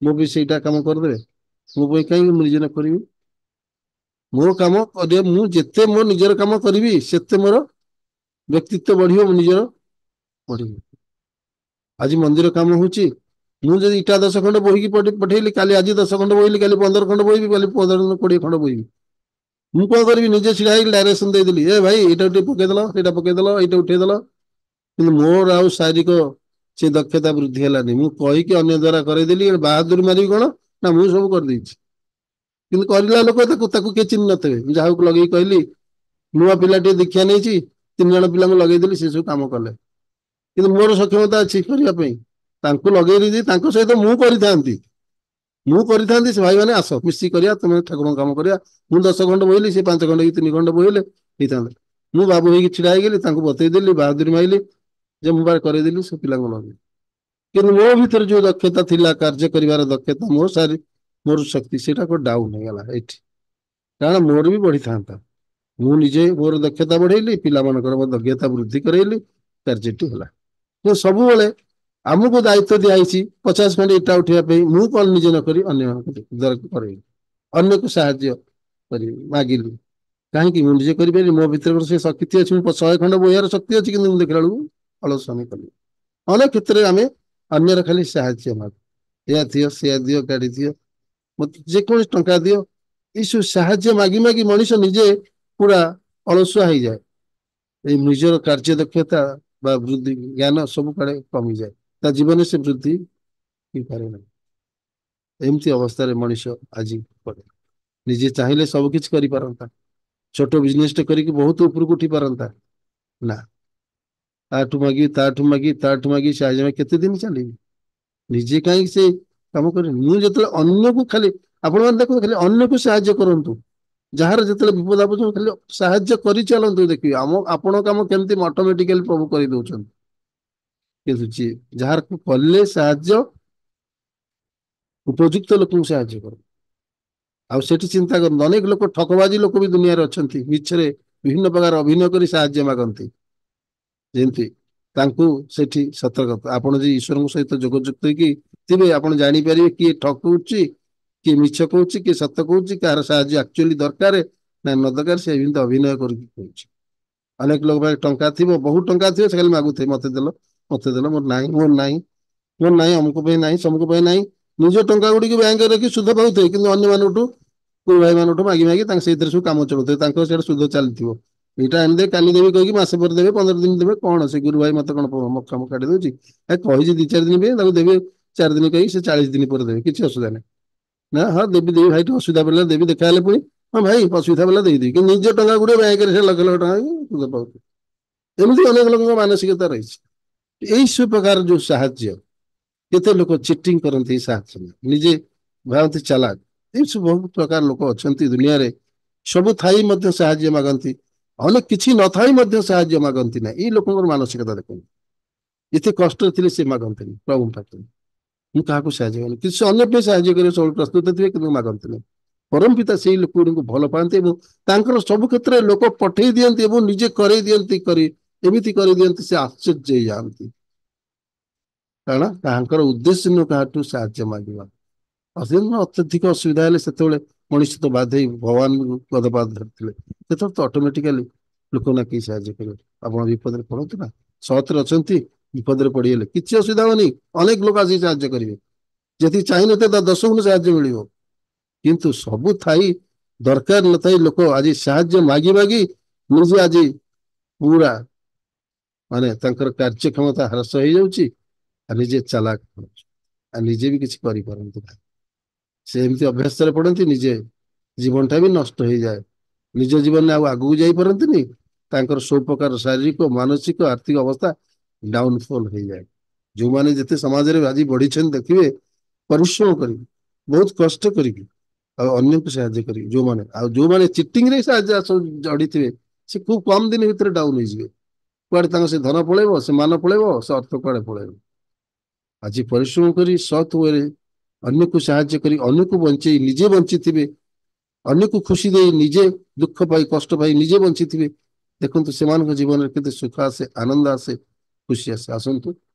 ମୋ ବି ସେଇଟା କାମ କରିଦେବେ, ମୋ ପାଇଁ କାହିଁକି ମୁଁ ନିଜେ ନ କରିବି? ମୋ କାମ କରିବା, ମୁଁ ଯେତେ ମୋ ନିଜର କାମ କରିବି ସେତେ ମୋର ବ୍ୟକ୍ତିତ୍ୱ ବଢିବ, ମୁଁ ନିଜର ବଢିବ। ଆଜି ମନ୍ଦିର କାମ ହଉଛି, ମୁଁ ଯଦି ଇଟା 10 ଖଣ୍ଡ ବୋହିକି ପଠେଇଲି, କାଲି ଆଜି 10 ଖଣ୍ଡ ବୋହିଲି, କାଲି 15 ଖଣ୍ଡ ବୋହିବି, କାଲି 20 ଖଣ୍ଡ ବୋହିବି। ମୁଁ କଣ କରିବି? ନିଜେ ଛିଡା ହେଇକି ଡାଇରେକ୍ସନ ଦେଇଦେଲି, ଏ ଭାଇ ଏଇଟା ଟିକେ ପକେଇଦେଲ, ସେଇଟା ପକେଇଦେଲ, ଏଇଟା ଉଠେଇଦେଲ। କିନ୍ତୁ ମୋର ଆଉ ଶାରୀରିକ ସେ ଦକ୍ଷତା ବୃଦ୍ଧି ହେଲାନି। ମୁଁ କହିକି ଅନ୍ୟ ଦ୍ଵାରା କରେଇଦେଲି, ବାହାଦୁର ମାରିବି କଣ ନା ମୁଁ ସବୁ କରିଦେଇଛି। କିନ୍ତୁ କରିଲା ଲୋକ ତାକୁ କିଏ ଚିହ୍ନି ନଥିବେ। ମୁଁ ଯାହାକୁ ଲଗେଇକି କହିଲି, ନୂଆ ପିଲା ଟିକେ ଦୀକ୍ଷା ନେଇଛି, 3 ଜଣ ପିଲାଙ୍କୁ ଲଗେଇଦେଲି, ସେ ସବୁ କାମ କଲେ। କିନ୍ତୁ ମୋର ସକ୍ଷମତା ଅଛି କରିବା ପାଇଁ, ତାଙ୍କୁ ଲଗେଇ ଦେଇଛି, ତାଙ୍କ ସହିତ ମୁଁ କରିଥାନ୍ତି, ସେ ଭାଇମାନେ ଆସ ମିଶିକି କରିବା, ତମେ ଠାକୁରଙ୍କ କାମ କରିବା। ମୁଁ 10 ଖଣ୍ଡ ବୋହିଲି, ସେ 5 ଖଣ୍ଡ କି 3 ଖଣ୍ଡ ବୋହିଲେ ହେଇଥାନ୍ତା। ମୁଁ ବାବୁ ହେଇକି ଛିଡା ହେଇଗଲି, ତାଙ୍କୁ ବତେଇଦେଲି, ବାହାଦୁରୀ ମାଇଲି ଯେ ମୁଁ ବାର କରେଇଦେଲି, ସେ ପିଲାଙ୍କୁ ଲଗେଇ। କିନ୍ତୁ ମୋ ଭିତରେ ଯୋଉ ଦକ୍ଷତା ଥିଲା, କାର୍ଯ୍ୟ କରିବାର ଦକ୍ଷତା, ମୋର ଶକ୍ତି, ସେଇଟା ଡାଉନ ହେଇଗଲା ଏଇଠି। କାରଣ ମୋର ବି ବଢିଥାନ୍ତା, ମୁଁ ନିଜେ ମୋର ଦକ୍ଷତା ବଢେଇଲି, ପିଲାମାନଙ୍କର ଦକ୍ଷତା ବୃଦ୍ଧି କରେଇଲି, କାର୍ଯ୍ୟଟି ହେଲା। ସବୁବେଳେ ଆମକୁ ଦାୟିତ୍ୱ ଦିଆହେଇଛି 50 ଖଣ୍ଡ ଇଟା ଉଠେଇବା ପାଇଁ, ମୁଁ କଣ ନିଜେ ନ କରି ଅନ୍ୟମାନଙ୍କୁ କରେଇଲି, ଅନ୍ୟକୁ ସାହାଯ୍ୟ କରିବି, ମାଗିଲି। କାହିଁକି? ମୁଁ ନିଜେ କରିପାରିବି, ମୋ ଭିତରେ ସେ ଶକ୍ତି ଅଛି, ମୁଁ 100 ଖଣ୍ଡ ବୋହିବାର ଶକ୍ତି ଅଛି, କିନ୍ତୁ ମୁଁ ଦେଖିଲା ବେଳକୁ ଅଳସୁଆମି କଲି। ଅନେକ କ୍ଷେତ୍ରରେ ଆମେ ଅନ୍ୟର ଖାଲି ସାହାଯ୍ୟ ମାଗୁ, ଏୟା ଦିଅ ସେୟା ଦିଅ, ଗାଡି ଦିଅ, ମତେ ଯେକୌଣସି ଟଙ୍କା ଦିଅ, ଏଇସବୁ ସାହାଯ୍ୟ ମାଗି ମାଗି ମଣିଷ ନିଜେ ପୁରା ଅଳସୁଆ ହେଇଯାଏ। ଏଇ ନିଜର କାର୍ଯ୍ୟ ଦକ୍ଷତା ବା ବୃଦ୍ଧି ଜ୍ଞାନ ସବୁ କାଳେ କମିଯାଏ, ତା ଜୀବନରେ ସେ ବୃଦ୍ଧି ହେଇପାରେ ନାହିଁ। ଏମିତି ଅବସ୍ଥାରେ ମଣିଷ ଆଜି ପଡେ। ନିଜେ ଚାହିଁଲେ ସବୁ କିଛି କରିପାରନ୍ତା, ଛୋଟ ବିଜନେସଟେ କରିକି ବହୁତ ଉପରକୁ ଉଠି ପାରନ୍ତା, ନା, ତାଠୁ ମାଗି ସାହାଯ୍ୟ କେତେ ଦିନ ଚାଲିବି? ନିଜେ କାହିଁକି ସେ କାମ କରିବି? ମୁଁ ଯେତେବେଳେ ଅନ୍ୟକୁ ଖାଲି, ଆପଣମାନେ ଦେଖନ୍ତୁ, ଖାଲି ଅନ୍ୟକୁ ସାହାଯ୍ୟ କରନ୍ତୁ, ଯାହାର ଯେତେବେଳେ ବିପଦ ଆପଦ ଖାଲି ସାହାଯ୍ୟ କରିଚାଲନ୍ତୁ, ଦେଖିବେ ଆପଣଙ୍କ କାମ କେମିତି ଅଟୋମେଟିକାଲି ପ୍ରଭୁ କରିଦଉଛନ୍ତି। କିନ୍ତୁ ଯାହାର କଲେ ସାହାଯ୍ୟ, ଉପଯୁକ୍ତ ଲୋକଙ୍କୁ ସାହାଯ୍ୟ କର। ଆଉ ସେଠି ଚିନ୍ତା କରନ୍ତୁ, ଅନେକ ଲୋକ ଠକବାଜି ଲୋକ ବି ଦୁନିଆରେ ଅଛନ୍ତି, ମିଛରେ ବିଭିନ୍ନ ପ୍ରକାର ଅଭିନୟ କରି ସାହାଯ୍ୟ ମାଗନ୍ତି। ଯେମିତି ତାଙ୍କୁ ସେଠି ସତର୍କତା, ଆପଣ ଯଦି ଈଶ୍ୱରଙ୍କ ସହିତ ଯୋଗଯୁକ୍ତ ହେଇକି ଥିବେ, ଆପଣ ଜାଣିପାରିବେ କିଏ ଠକୁଛି, କିଏ ମିଛ କହୁଛି, କିଏ ସତ କହୁଛି, କାହାର ସାହାଯ୍ୟ ଆକ୍ଚୁଆଲି ଦରକାର ନା ନ ଦରକାର, ସେ ଏମିତି ଅଭିନୟ କରିକି କହୁଛି। ଅନେକ ଲୋକ ପାଖରେ ଟଙ୍କା ଥିବ, ବହୁତ ଟଙ୍କା ଥିବ, ସେ ଖାଲି ମାଗୁଥିବେ, ମତେ ଦେଲ, ମୋର ନାହିଁ, ମୋର ନାହିଁ, ମୋର ନାହିଁ, ଅମୁକ ପାଇଁ ନାହିଁ, ସମୁକ ପାଇଁ ନାହିଁ। ନିଜ ଟଙ୍କା ଗୁଡ଼ିକୁ ବ୍ୟାଙ୍କରେ ରଖି ସୁଧ ପାଉଥିବେ, କିନ୍ତୁ ଅନ୍ୟମାନଙ୍କଠୁ, ଗୁରୁ ଭାଇ ମାନଠୁ ମାଗି ମାଗି ତାଙ୍କ ସେଇଥିରେ ସବୁ କାମ ଚଳୁଥିବେ, ତାଙ୍କର ସେଇଟା ସୁଧ ଚାଲିଥିବ। ଏଇଟା ଆଣିଦେବେ, କାଲି ଦେବି କହିକି ମାସେ ପରେ ଦେବେ, 15 ଦିନ ଦେବେ, କଣ ସେ ଗୁରୁ ଭାଇ ମତେ କଣ କାମ କାଟି ଦଉଛି? କହିଛି 2-4 ଦିନ ପାଇଁ, ତାକୁ ଦେବେ 4 ଦିନ କହିକି ସେ 40 ଦିନ ପରେ ଦେବେ, କିଛି ଅସୁବିଧା ନାହିଁ। ନା ହଁ ଦେବି ଭାଇ, ଟିକେ ଅସୁବିଧା ପଡ଼ିଲା ଦେବି, ଦେଖାହେଲେ ପୁଣି ହଁ ଭାଇ ଅସୁବିଧା ପଡ଼ିଲା ଦେଇଦେବି, କିନ୍ତୁ ନିଜ ଟଙ୍କା ଗୁଡ଼ିକ ବ୍ୟାଙ୍କରେ ସେ ଲକ୍ଷ ଲକ୍ଷ ଟଙ୍କା ସୁଧ ପାଉଥିବେ। ଏମିତି ଅନେକ ଲୋକଙ୍କ ମାନସିକତା ରହିଛି। ଏଇ ସବୁ ପ୍ରକାର ଯୋଉ ସାହାଯ୍ୟ, କେତେ ଲୋକ ଚିଟିଂ କରନ୍ତି ଏଇ ସାହାଯ୍ୟ, ନିଜେ ଭାବନ୍ତି ଚାଲାକ। ଏଇ ସବୁ ବହୁତ ପ୍ରକାର ଲୋକ ଅଛନ୍ତି ଦୁନିଆରେ, ସବୁ ଥାଇ ମଧ୍ୟ ସାହାଯ୍ୟ ମାଗନ୍ତି, ଅନେକ କିଛି ନଥାଇ ମଧ୍ୟ ସାହାଯ୍ୟ ମାଗନ୍ତି ନାହିଁ। ଏଇ ଲୋକଙ୍କର ମାନସିକତା ଦେଖନ୍ତୁ, ଏତେ କଷ୍ଟରେ ଥିଲେ ସେ ମାଗନ୍ତିନି ପ୍ରଭୁଙ୍କ ପାଖରେ, ମୁଁ କାହାକୁ ସାହାଯ୍ୟ କରେନି, କିଛି ଅନ୍ୟ ପାଇଁ ସାହାଯ୍ୟ କରିବାକୁ ସବୁ ପ୍ରସ୍ତୁତ ଥିବେ, କିନ୍ତୁ ମାଗନ୍ତିନି। ପରମ ପିତା ସେଇ ଲୋକ ଗୁଡ଼ିକୁ ଭଲ ପାଆନ୍ତି ଏବଂ ତାଙ୍କର ସବୁ କ୍ଷେତ୍ରରେ ଲୋକ ପଠେଇ ଦିଅନ୍ତି ଏବଂ ନିଜେ କରେଇ ଦିଅନ୍ତି, ଏମିତି କରିଦିଅନ୍ତି, ସେ ଆଶ୍ଚର୍ଯ୍ୟ ହେଇଯାଆନ୍ତି। କାରଣ ତାଙ୍କର ଉଦ୍ଦେଶ୍ୟ ନୁହେଁ କାହାଠୁ ସାହାଯ୍ୟ ମାଗିବା। ଅତ୍ୟଧିକ ଅସୁବିଧା ହେଲେ ସେତେବେଳେ ମଣିଷ ତ ବାଧ୍ୟ ଭଗବାନଙ୍କୁ ପଦପାଦ ଧରିଥିଲେ, ସେତେବେଳେ ତ ଅଟୋମେଟିକାଲି ଲୋକ ନା କେହି ସାହାଯ୍ୟ କରିବେ। ଆପଣ ବିପଦରେ ପଡନ୍ତୁ ନା, ସତରେ ଅଛନ୍ତି, ବିପଦରେ ପଡିଗଲେ କିଛି ଅସୁବିଧା ହବନି, ଅନେକ ଲୋକ ଆସି ସାହାଯ୍ୟ କରିବେ। ଯେତିକି ଚାହିଁନଥିବେ ତା 10 ଗୁଣ ସାହାଯ୍ୟ ମିଳିବ। କିନ୍ତୁ ସବୁ ଥାଇ ଦରକାର ନଥାଇ ଲୋକ ଆଜି ସାହାଯ୍ୟ ମାଗି ମାଗି ନିଜେ ଆଜି ପୁରା ମାନେ ତାଙ୍କର କାର୍ଯ୍ୟକ୍ଷମତା ହ୍ରାସ ହେଇଯାଉଛି, ଆଉ ନିଜେ ଚାଲାକ ହଉଛି, ଆଉ ନିଜେ ବି କିଛି କରିପାରନ୍ତି ନାହିଁ। ସେ ଏମିତି ଅଭ୍ୟାସରେ ପଡନ୍ତି, ନିଜେ ଜୀବନଟା ବି ନଷ୍ଟ ହେଇଯାଏ, ନିଜ ଜୀବନରେ ଆଉ ଆଗକୁ ଯାଇପାରନ୍ତିନି। ତାଙ୍କର ସବୁ ପ୍ରକାର ଶାରୀରିକ, ମାନସିକ, ଆର୍ଥିକ ଅବସ୍ଥା ଡାଉନଫଲ୍ ହେଇଯାଏ। ଯୋଉମାନେ ଯେତେ ସମାଜରେ ଆଜି ବଢିଛନ୍ତି ଦେଖିବେ, ପରିଶ୍ରମ କରିକି ବହୁତ କଷ୍ଟ କରିକି ଆଉ ଅନ୍ୟକୁ ସାହାଯ୍ୟ କରିକି ଯୋଉମାନେ ଚିଟିଂରେ ସାହାଯ୍ୟ ଜଡିଥିବେ, ସେ ଖୁବ କମ ଦିନ ଭିତରେ ଡାଉନ ହେଇଯିବେ। କୁଆଡେ ତାଙ୍କ ସେ ଧନ ପଳେଇବ, ସେ ମାନ ପଳେଇବ, ସେ ଅର୍ଥ କୁଆଡେ ପଳେଇବ। ଆଜି ପରିଶ୍ରମ କରି ସତ୍ ୱେରେ ଅନ୍ୟକୁ ସାହାଯ୍ୟ କରି ଅନ୍ୟକୁ ବଞ୍ଚେଇ ନିଜେ ବଞ୍ଚିଥିବେ, ଅନ୍ୟକୁ ଖୁସି ଦେଇ ନିଜେ ଦୁଃଖ ପାଇ କଷ୍ଟ ପାଇ ନିଜେ ବଞ୍ଚିଥିବେ। ଦେଖନ୍ତୁ ସେମାନଙ୍କ ଜୀବନରେ କେତେ ସୁଖ ଆସେ, ଆନନ୍ଦ ଆସେ, ଖୁସି ଆସେ। ଆସନ୍ତୁ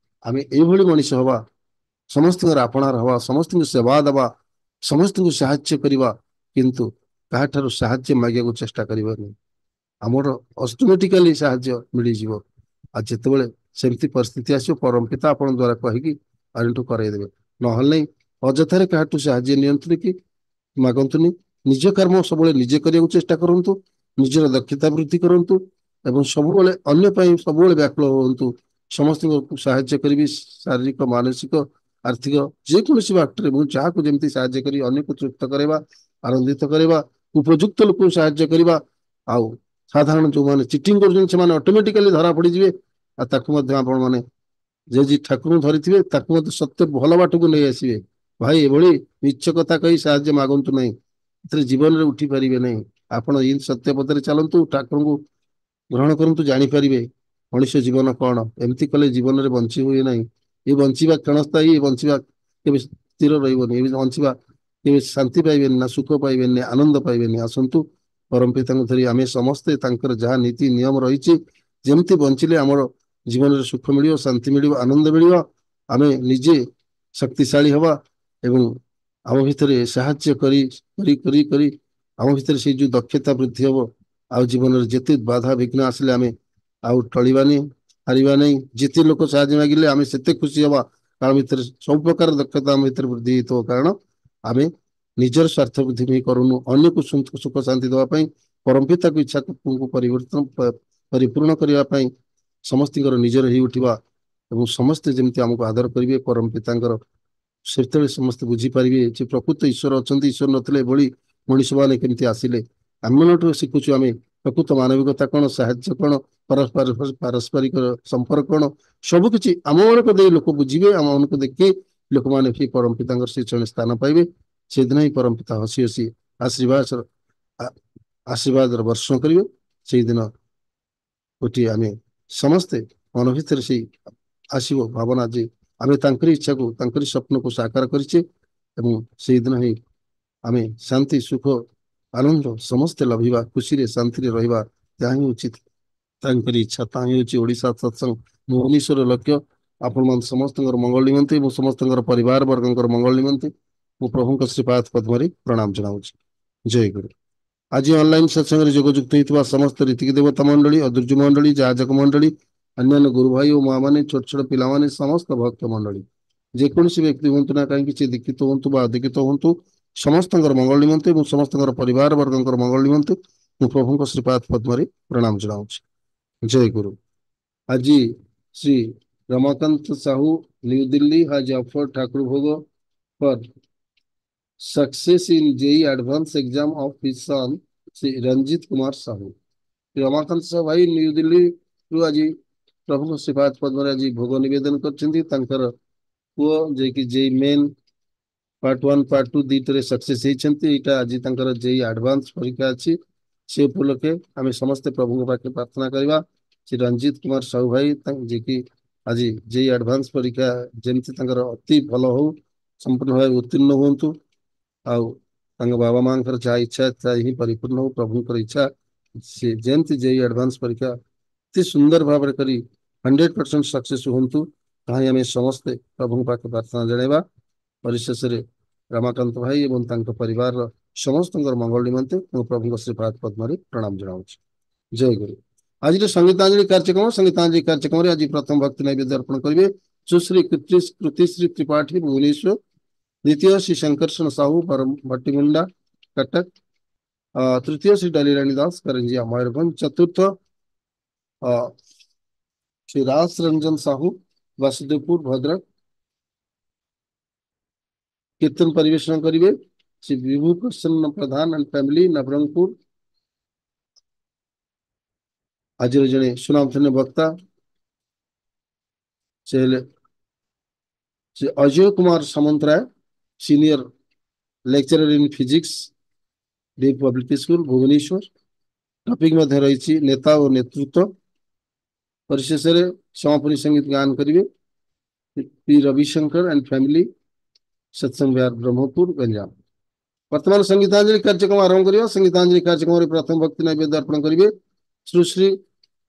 ଆମେ ଏଇଭଳି ମଣିଷ ହବା, ସମସ୍ତଙ୍କର ଆପଣାର ହବା, ସମସ୍ତଙ୍କୁ ସେବା ଦେବା, ସମସ୍ତଙ୍କୁ ସାହାଯ୍ୟ କରିବା, କିନ୍ତୁ କାହାଠାରୁ ସାହାଯ୍ୟ ମାଗିବାକୁ ଚେଷ୍ଟା କରିବାନି। ଆମର ଅଟୋମେଟିକାଲି ସାହାଯ୍ୟ ମିଳିଯିବ। ଆଉ ଯେତେବେଳେ ସେମିତି ପରିସ୍ଥିତି ଆସିବ, ପରମ ପିତା ଆପଣଙ୍କ ଦ୍ୱାରା କହିକି ଆଣିଠୁ କରାଇଦେବେ। ନହେଲେ ନାହିଁ ଅଯଥାରେ କାହାଠୁ ସାହାଯ୍ୟ ନିଅନ୍ତୁନି କି ମାଗନ୍ତୁନି। ନିଜ କର୍ମ ସବୁବେଳେ ନିଜେ କରିବାକୁ ଚେଷ୍ଟା କରନ୍ତୁ, ନିଜର ଦକ୍ଷତା ବୃଦ୍ଧି କରନ୍ତୁ ଏବଂ ସବୁବେଳେ ଅନ୍ୟ ପାଇଁ ସବୁବେଳେ ବ୍ୟାକୁଳ ହୁଅନ୍ତୁ। ସମସ୍ତଙ୍କୁ ସାହାଯ୍ୟ କରିବି, ଶାରୀରିକ, ମାନସିକ, ଆର୍ଥିକ ଯେକୌଣସି ବାଟରେ ମୁଁ ଯାହାକୁ ଯେମିତି ସାହାଯ୍ୟ କରି ଅନ୍ୟକୁ ତୃପ୍ତ କରାଇବା, ଆନନ୍ଦିତ କରାଇବା, ଉପଯୁକ୍ତ ଲୋକଙ୍କୁ ସାହାଯ୍ୟ କରିବା। ଆଉ ସାଧାରଣ ଯୋଉମାନେ ଚିଟିଂ କରୁଛନ୍ତି ସେମାନେ ଅଟୋମେଟିକାଲି ଧରା ପଡିଯିବେ। ଆଉ ତାକୁ ମଧ୍ୟ ଆପଣ ମାନେ ଯେ ଠାକୁରଙ୍କୁ ଧରିଥିବେ ତାକୁ ମଧ୍ୟ ସତ୍ୟ ଭଲ ବାଟକୁ ନେଇ ଆସିବେ। ଭାଇ ଏଭଳି ମିଛ କଥା କହି ସାହାଯ୍ୟ ମାଗନ୍ତୁ ନାହିଁ, ଏଥିରେ ଜୀବନରେ ଉଠି ପାରିବେ ନାହିଁ। ଆପଣ ଏଇ ସତ୍ୟ ପଥରେ ଚାଲନ୍ତୁ, ଠାକୁରଙ୍କୁ ଗ୍ରହଣ କରନ୍ତୁ, ଜାଣିପାରିବେ ମଣିଷ ଜୀବନ କଣ। ଏମିତି କଲେ ଜୀବନରେ ବଞ୍ଚି ହୁଏ ନାହିଁ। ଏ ବଞ୍ଚିବା କ୍ଷଣସ୍ଥାୟୀ, ଏ ବଞ୍ଚିବା କେବେ ସ୍ଥିର ରହିବନି। ଏ ବଞ୍ଚିବା କେବେ ଶାନ୍ତି ପାଇବେନି, ନା ସୁଖ ପାଇବେନି, ଆନନ୍ଦ ପାଇବେନି। ଆସନ୍ତୁ ପରମ ପିତାଙ୍କୁ ଧରି ଆମେ ସମସ୍ତେ ତାଙ୍କର ଯାହା ନୀତି ନିୟମ ରହିଛି, ଯେମିତି ବଞ୍ଚିଲେ ଆମର ଜୀବନରେ ସୁଖ ମିଳିବ, ଶାନ୍ତି ମିଳିବ, ଆନନ୍ଦ ମିଳିବ, ଆମେ ନିଜେ ଶକ୍ତିଶାଳୀ ହବା ଏବଂ ଆମ ଭିତରେ ସାହାଯ୍ୟ କରି କରି କରି କରି ଆମ ଭିତରେ ସେଇ ଯୋଉ ଦକ୍ଷତା ବୃଦ୍ଧି ହବ। ଆଉ ଜୀବନରେ ଯେତେ ବାଧା ବିଘ୍ନ ଆସିଲେ ଆମେ ଆଉ ଟଳିବାନି, ହାରିବା ନାହିଁ। ଯେତେ ଲୋକ ସାହାଯ୍ୟ ମାଗିଲେ ଆମେ ସେତେ ଖୁସି ହବା, କାରଣ ଭିତରେ ସବୁ ପ୍ରକାର ଦକ୍ଷତା ଆମ ଭିତରେ ବୃଦ୍ଧି ହେଇଥିବ। କାରଣ ଆମେ ନିଜର ସ୍ୱାର୍ଥ ବୃଦ୍ଧି ପାଇଁ କରୁନୁ, ଅନ୍ୟକୁ ସୁଖ ଶାନ୍ତି ଦେବା ପାଇଁ, ପରମ ପିତାକୁ ଇଚ୍ଛାକୁ ପରିପୂର୍ଣ୍ଣ କରିବା ପାଇଁ, ସମସ୍ତଙ୍କର ନିଜର ହେଇ ଉଠିବା ଏବଂ ସମସ୍ତେ ଯେମିତି ଆମକୁ ଆଦର କରିବେ ପରମ ପିତାଙ୍କର, ସେତେବେଳେ ସମସ୍ତେ ବୁଝିପାରିବେ ଯେ ପ୍ରକୃତ ଈଶ୍ୱର ଅଛନ୍ତି। ଈଶ୍ୱର ନଥିଲେ ଏଭଳି ମଣିଷମାନେ କେମିତି ଆସିଲେ। ଆମମାନଠୁ ଶିଖୁଛୁ ଆମେ ପ୍ରକୃତ ମାନବିକତା କଣ, ସାହାଯ୍ୟ କଣ, ପାରସ୍ପରିକ ସମ୍ପର୍କ କଣ, ସବୁକିଛି ଆମମାନଙ୍କ ଦେଇ ଲୋକ ବୁଝିବେ। ଆମମାନଙ୍କୁ ଦେଖି ଲୋକମାନେ ବି ପରମ ପିତାଙ୍କର ସେ ସ୍ଥାନ ପାଇବେ। ସେଦିନ ହିଁ ପରମ ପିତା ହସି ହସି ଆଶୀର୍ବାଦର ବର୍ଷଣ କରିବେ। ସେଇଦିନ ଗୋଟିଏ ଆମେ ସମସ୍ତେ ମନ ଭିତରେ ସେଇ ଆସିବ ଭାବନା ଯେ ଆମେ ତାଙ୍କରି ଇଚ୍ଛାକୁ, ତାଙ୍କରି ସ୍ୱପ୍ନକୁ ସାକାର କରିଛେ ଏବଂ ସେଇଦିନ ହିଁ ଆମେ ଶାନ୍ତି, ସୁଖ, ଆନନ୍ଦ ସମସ୍ତେ ଲଭିବା, ଖୁସିରେ ଶାନ୍ତିରେ ରହିବା। ତାହା ହିଁ ଉଚିତ, ତାଙ୍କରି ଇଚ୍ଛା, ତାହା ହିଁ ହେଉଛି ଓଡ଼ିଶା ସତ୍ସଙ୍ଗ ଭୁବନେଶ୍ୱର ଲକ୍ଷ୍ୟ। ଆପଣମାନେ ସମସ୍ତଙ୍କର ମଙ୍ଗଳ ନିମନ୍ତେ ଏବଂ ସମସ୍ତଙ୍କର ପରିବାର ବର୍ଗଙ୍କର ମଙ୍ଗଳ ନିମନ୍ତେ ମୁଁ ପ୍ରଭୁଙ୍କ ଶ୍ରୀପାଦ ପଦ୍ମରେ ପ୍ରଣାମ ଜଣାଉଛି। ଜୟ ଗୁରୁ। ଆଜି ଅନଲାଇନ ସତ୍ସଙ୍ଗରେ ଯୋଗଯୁକ୍ତ ହୋଇଥିବା ସମସ୍ତ ରୀତିକି ଦେବତା ମଣ୍ଡଳୀ, ଅଦୃର୍ଯ୍ୟ ମଣ୍ଡଳୀ, ଯାଜକ ମଣ୍ଡଳୀ, ଅନ୍ୟାନ୍ୟ ଗୁରୁ ଭାଇ ଓ ମା ମାନେ, ଛୋଟ ଛୋଟ ପିଲାମାନେ, ସମସ୍ତ ଭକ୍ତ ମଣ୍ଡଳୀ, ଯେକୌଣସି ବ୍ୟକ୍ତି ହୁଅନ୍ତୁ ନା କାହିଁକି, ସେ ଦୀକ୍ଷିତ ହୁଅନ୍ତୁ ବା ଅଦୀକ୍ଷିତ ହୁଅନ୍ତୁ, ସମସ୍ତଙ୍କର ମଙ୍ଗଳ ନିମନ୍ତେ ଏବଂ ସମସ୍ତଙ୍କର ପରିବାର ବର୍ଗଙ୍କର ମଙ୍ଗଳ ନିମନ୍ତେ ମୁଁ ପ୍ରଭୁଙ୍କ ଶ୍ରୀପାଦ ପଦ୍ମରେ ପ୍ରଣାମ ଜଣାଉଛି। ଜୟ ଗୁରୁ। ଆଜି ଶ୍ରୀ ରମାକାନ୍ତ ସାହୁ, ନ୍ୟू दिल्ली has offered ठाकुर भोग for success in JEE advanced exam of his son Sri Ranjit Kumar Sahu। Ramakanta Sahu ଭାଇ ନ୍ୟୁ ଦିଲ୍ଲୀରୁ ଆଜି ପ୍ରଭୁଙ୍କ ଶ୍ରୀପାଦ ପଦ୍ମରେ ଆଜି ଭୋଗ ନିବେଦନ କରିଛନ୍ତି। ତାଙ୍କର ପୁଅ ଯିଏକି ଜେଇ ମେନ୍ ପାର୍ଟ 1 ପାର୍ଟ 2 ଦୁଇଟାରେ ସକ୍ସେସ୍ ହେଇଛନ୍ତି। ଏଇଟା ଆଜି ତାଙ୍କର ଜେଇ ଆଡଭାନ୍ସ ପରୀକ୍ଷା ଅଛି। ସେ ଉପଲକ୍ଷେ ଆମେ ସମସ୍ତେ ପ୍ରଭୁଙ୍କ ପାଖରେ ପ୍ରାର୍ଥନା କରିବା ଶ୍ରୀ ରଞ୍ଜିତ କୁମାର ସାହୁ ଭାଇ ଯିଏକି ଆଜି ଜେଇ ଆଡଭାନ୍ସ ପରୀକ୍ଷା ଯେମିତି ତାଙ୍କର ଅତି ଭଲ ହଉ, ସମ୍ପୂର୍ଣ୍ଣ ଭାବେ ଉତ୍ତୀର୍ଣ୍ଣ ହୁଅନ୍ତୁ। ଆଉ ତାଙ୍କ ବାବା ମାଙ୍କର ଯାହା ଇଚ୍ଛା ତାହା ହିଁ ପରିପୂର୍ଣ୍ଣ ହଉ। ପ୍ରଭୁଙ୍କର ଇଚ୍ଛା ସେ ଯେମିତି ଜେଇ ଆଡଭାନ୍ସ ପରୀକ୍ଷା ଅତି ସୁନ୍ଦର ଭାବରେ କରି 100% ସକ୍ସେସ୍ ହୁଅନ୍ତୁ, ତାହା ଆମେ ସମସ୍ତେ ପ୍ରଭୁଙ୍କ ପାଖରେ ପ୍ରାର୍ଥନା ଜଣାଇବା। ପରିଶେଷରେ ରମାକାନ୍ତ ଭାଇ ଏବଂ ତାଙ୍କ ପରିବାରର ସମସ୍ତଙ୍କର ମଙ୍ଗଳ ନିମନ୍ତେ ମୁଁ ପ୍ରଭୁଙ୍କ ଶ୍ରୀପାଦ ପଦ୍ମରେ ପ୍ରଣାମ ଜଣାଉଛି। ଜୟ ଗୁରୁ। आज संगीतांजलि कार्यक्रम आज प्रथम भक्ति नैवेद्य अर्पण करेंगे सुश्री कृतिश्री त्रिपाठी भुवनेश्वर, द्वितीय श्री शंकरषण साहू भट्टिमुंडा कटक, तृतीय श्री डलीरानी दास करंजिया मयूरभंज, चतुर्थ श्री रास रंजन साहू वासुदेवपुर भद्रक। कीर्तन परिवेशन करेंगे श्री विभू प्रसन्न प्रधान एंड फैमिली नवरंगपुर। आज जड़े सुनामधन्य वक्ता Shri Ajay Kumar Samantaray, senior lecturer in physics, the public school Bhubaneswar. Topic में रही नेता और नेतृत्व। परिशेष समापनी संगीत गान करेंगे पी रविशंकर एंड फैमिली, सत्संग विहार ब्रह्मपुर गंजाम। वर्तमान संगीतांजलि कार्यक्रम आरंभ करिया। संगीतांजलि कार्यक्रम प्रथम भक्ति नैवेद्य अर्पण करेंगे सुश्री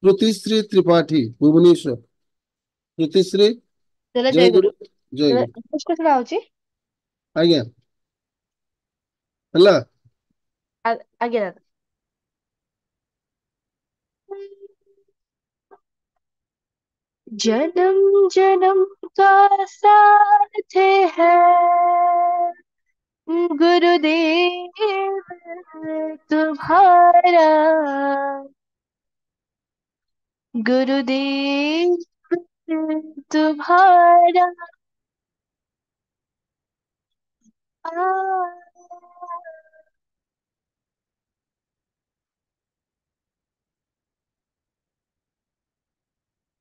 कृतिश्री त्रिपाठी भुवनेश्वर। कृतिश्री जय गुरु जय गुरु। आज्ञा हला आज्ञा दादा। जन्म जन्म का साथ है गुरुदेव तुम्हारा, गुरुदेव तुम्हारा।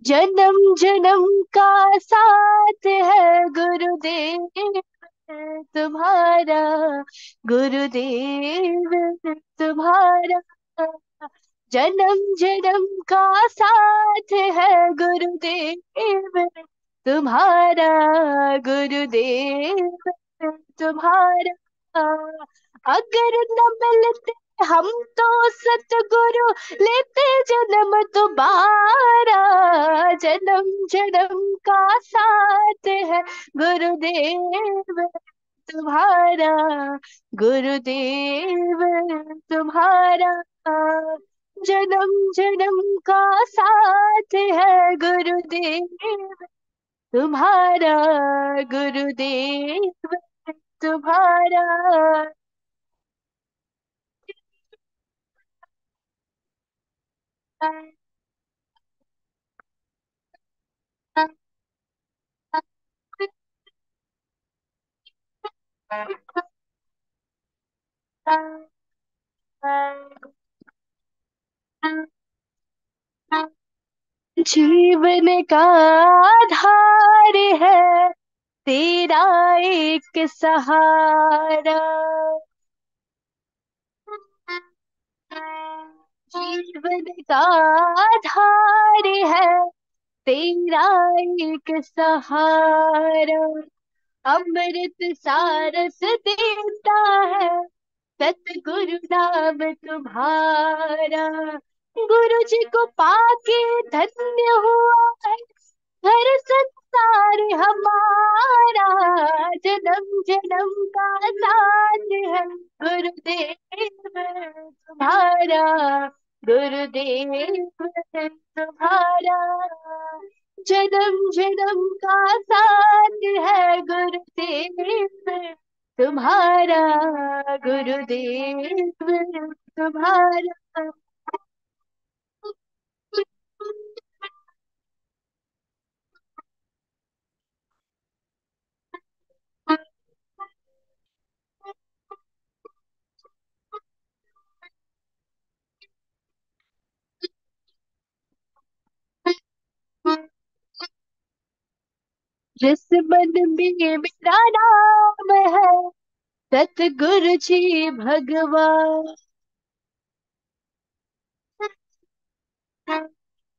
जन्म जन्म का साथ है गुरुदेव तुम्हारा, गुरुदेव तुम्हारा। जन्म जन्म का साथ है गुरुदेव तुम्हारा, गुरुदेव तुम्हारा। अगर न मिलते हम तो सतगुरु लेते जन्म दोबारा। जन्म जन्म का साथ है गुरुदेव तुम्हारा, गुरुदेव तुम्हारा। जन्म जन्म का साथ है गुरुदेव तुम्हारा, गुरुदेव तुम्हारा। जीवन का आधार है तेरा एक सहारा, जीवन का आधार है तेरा एक सहारा। अमृत सारस देता है सतगुरु नाम तुम्हारा। गुरु जी को पाके धन्य हुआ है घर संसार हमारा। जन्म जन्म का साथ है गुरुदेव तुम्हारा, गुरुदेव तुम्हारा। जन्म जन्म का साथ है गुरुदेव तुम्हारा, गुरुदेव तुम्हारा। जिस मन में मेरा नाम है सतगुरु जी भगवान।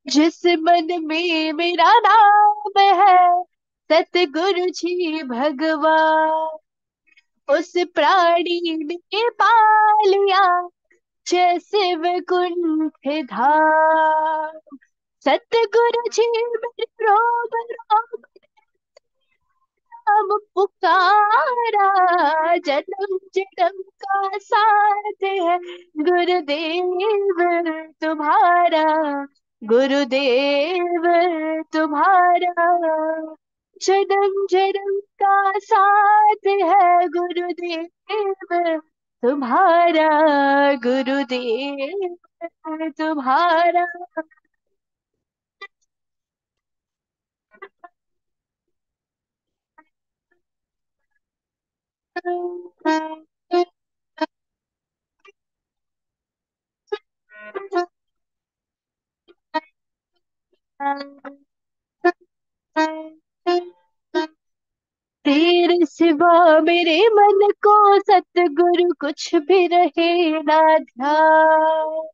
जिस मन में मेरा नाम है सतगुरु जी भगवान। उस प्राणी ने पा लिया जैसे वैकुंठ धाम। सतगुरु जी मेरे रोम रोम नाम पुकारा। जन्म जन्म का साथ है गुरुदेव तुम्हारा, गुरुदेव तुम्हारा जन्म जन्म का साथ है, गुरुदेव तुम्हारा, गुरुदेव तुम्हारा। तेरे सिवा मेरे मन को सतगुरु कुछ भी रहे ना ध्यान।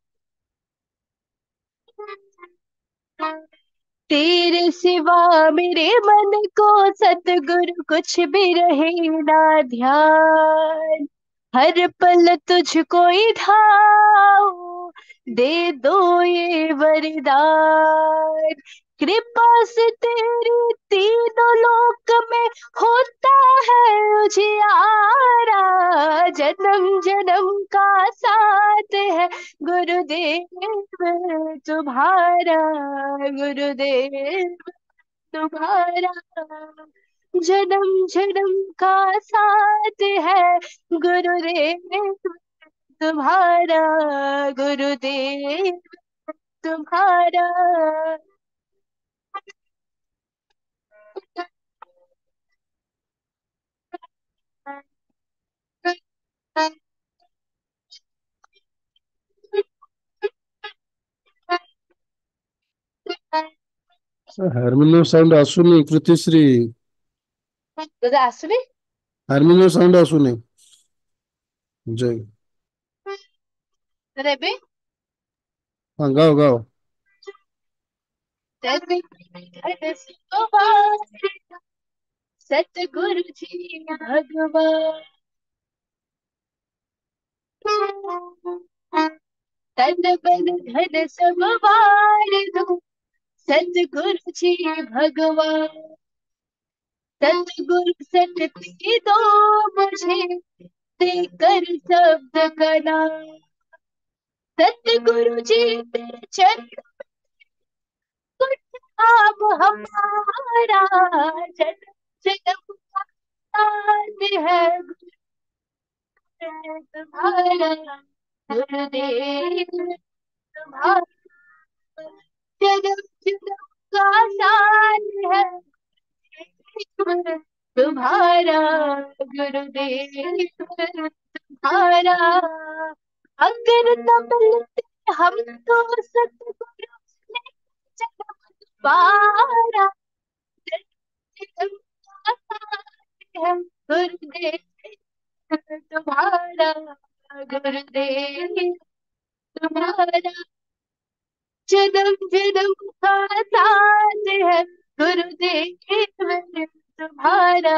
तेरे सिवा मेरे मन को सतगुरु कुछ भी रहे ना ध्यान। हर पल तुझको ही ढाऊं, दे दो ये वरदान। कृपा से तेरी तीनों लोक में होता है उजियारा, जन्म जन्म का साथ है गुरुदेव तुम्हारा, गुरुदेव तुम्हारा। जन्म जन्म का साथ है गुरुदेव तुम्हारा, गुरुदेव तुम्हारा। ହାରମୋନିୟମ ସାଉଣ୍ଡ ଆସୁନି କୃତିଶ୍ରୀ, ତୋତେ ଆସୁନି? ହାରମୋନିୟମ ସାଉଣ୍ଡ ଆସୁନି। ଜୟ ତୋତେ ଏବେ? ହଁ ଗାଓ ଗାଓ। सतगुरु जी भगवान, तन बन धन सब वार दूं, सतगुरु जी भगवान। सतगुरु शक्ति दो मुझे, देकर शब्द का नाम। सतगुरु जी तेरे चरण आप हमारा, जन्म जन्म का साथ है तुम्हारा, गुरुदेव तुम्हारा। जन्म जन्म का साथ है तुम्हारा, गुरुदेव तुम्हारा। अगर न मिलते हम तो सतगुरु ने जन्म पारा, जन्म का साथ है गुरुदेव तुम्हारा, गुरुदेव तुम्हारा। जन्म जन्म का साथ है गुरुदेव तुम्हारा,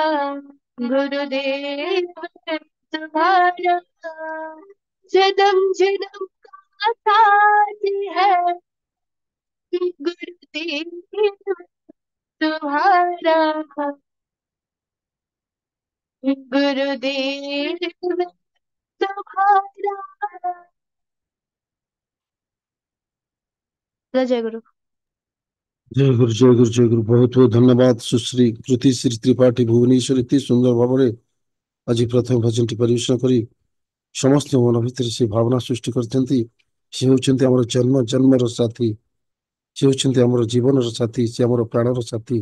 गुरुदेव तुम्हारा। जन्म जन्म का साथ है गुरुदेव तुम्हारा, गुरुदेव तुम्हारा। जय गुरु। जय गुरु जय गुरु जय गुरु। बहुत बहुत धन्यवाद सुश्री କୃତିଶ୍ରୀ ତ୍ରିପାଠୀ ଭୁବନେଶ୍ୱର ଏତେ ସୁନ୍ଦର ଭାବରେ ଆଜି ପ୍ରଥମ ଭଜନଟି ପରିବେଷଣ କରି ସମସ୍ତଙ୍କ ମନ ଭିତରେ ସେ ଭାବନା ସୃଷ୍ଟି କରିଛନ୍ତି। ସେ ହେଉଛନ୍ତି ଆମର ଜନ୍ମ ଜନ୍ମର ସାଥୀ, ସେ ହେଉଛନ୍ତି ଆମର ଜୀବନର ସାଥୀ, ସେ ଆମର ପ୍ରାଣର ସାଥୀ,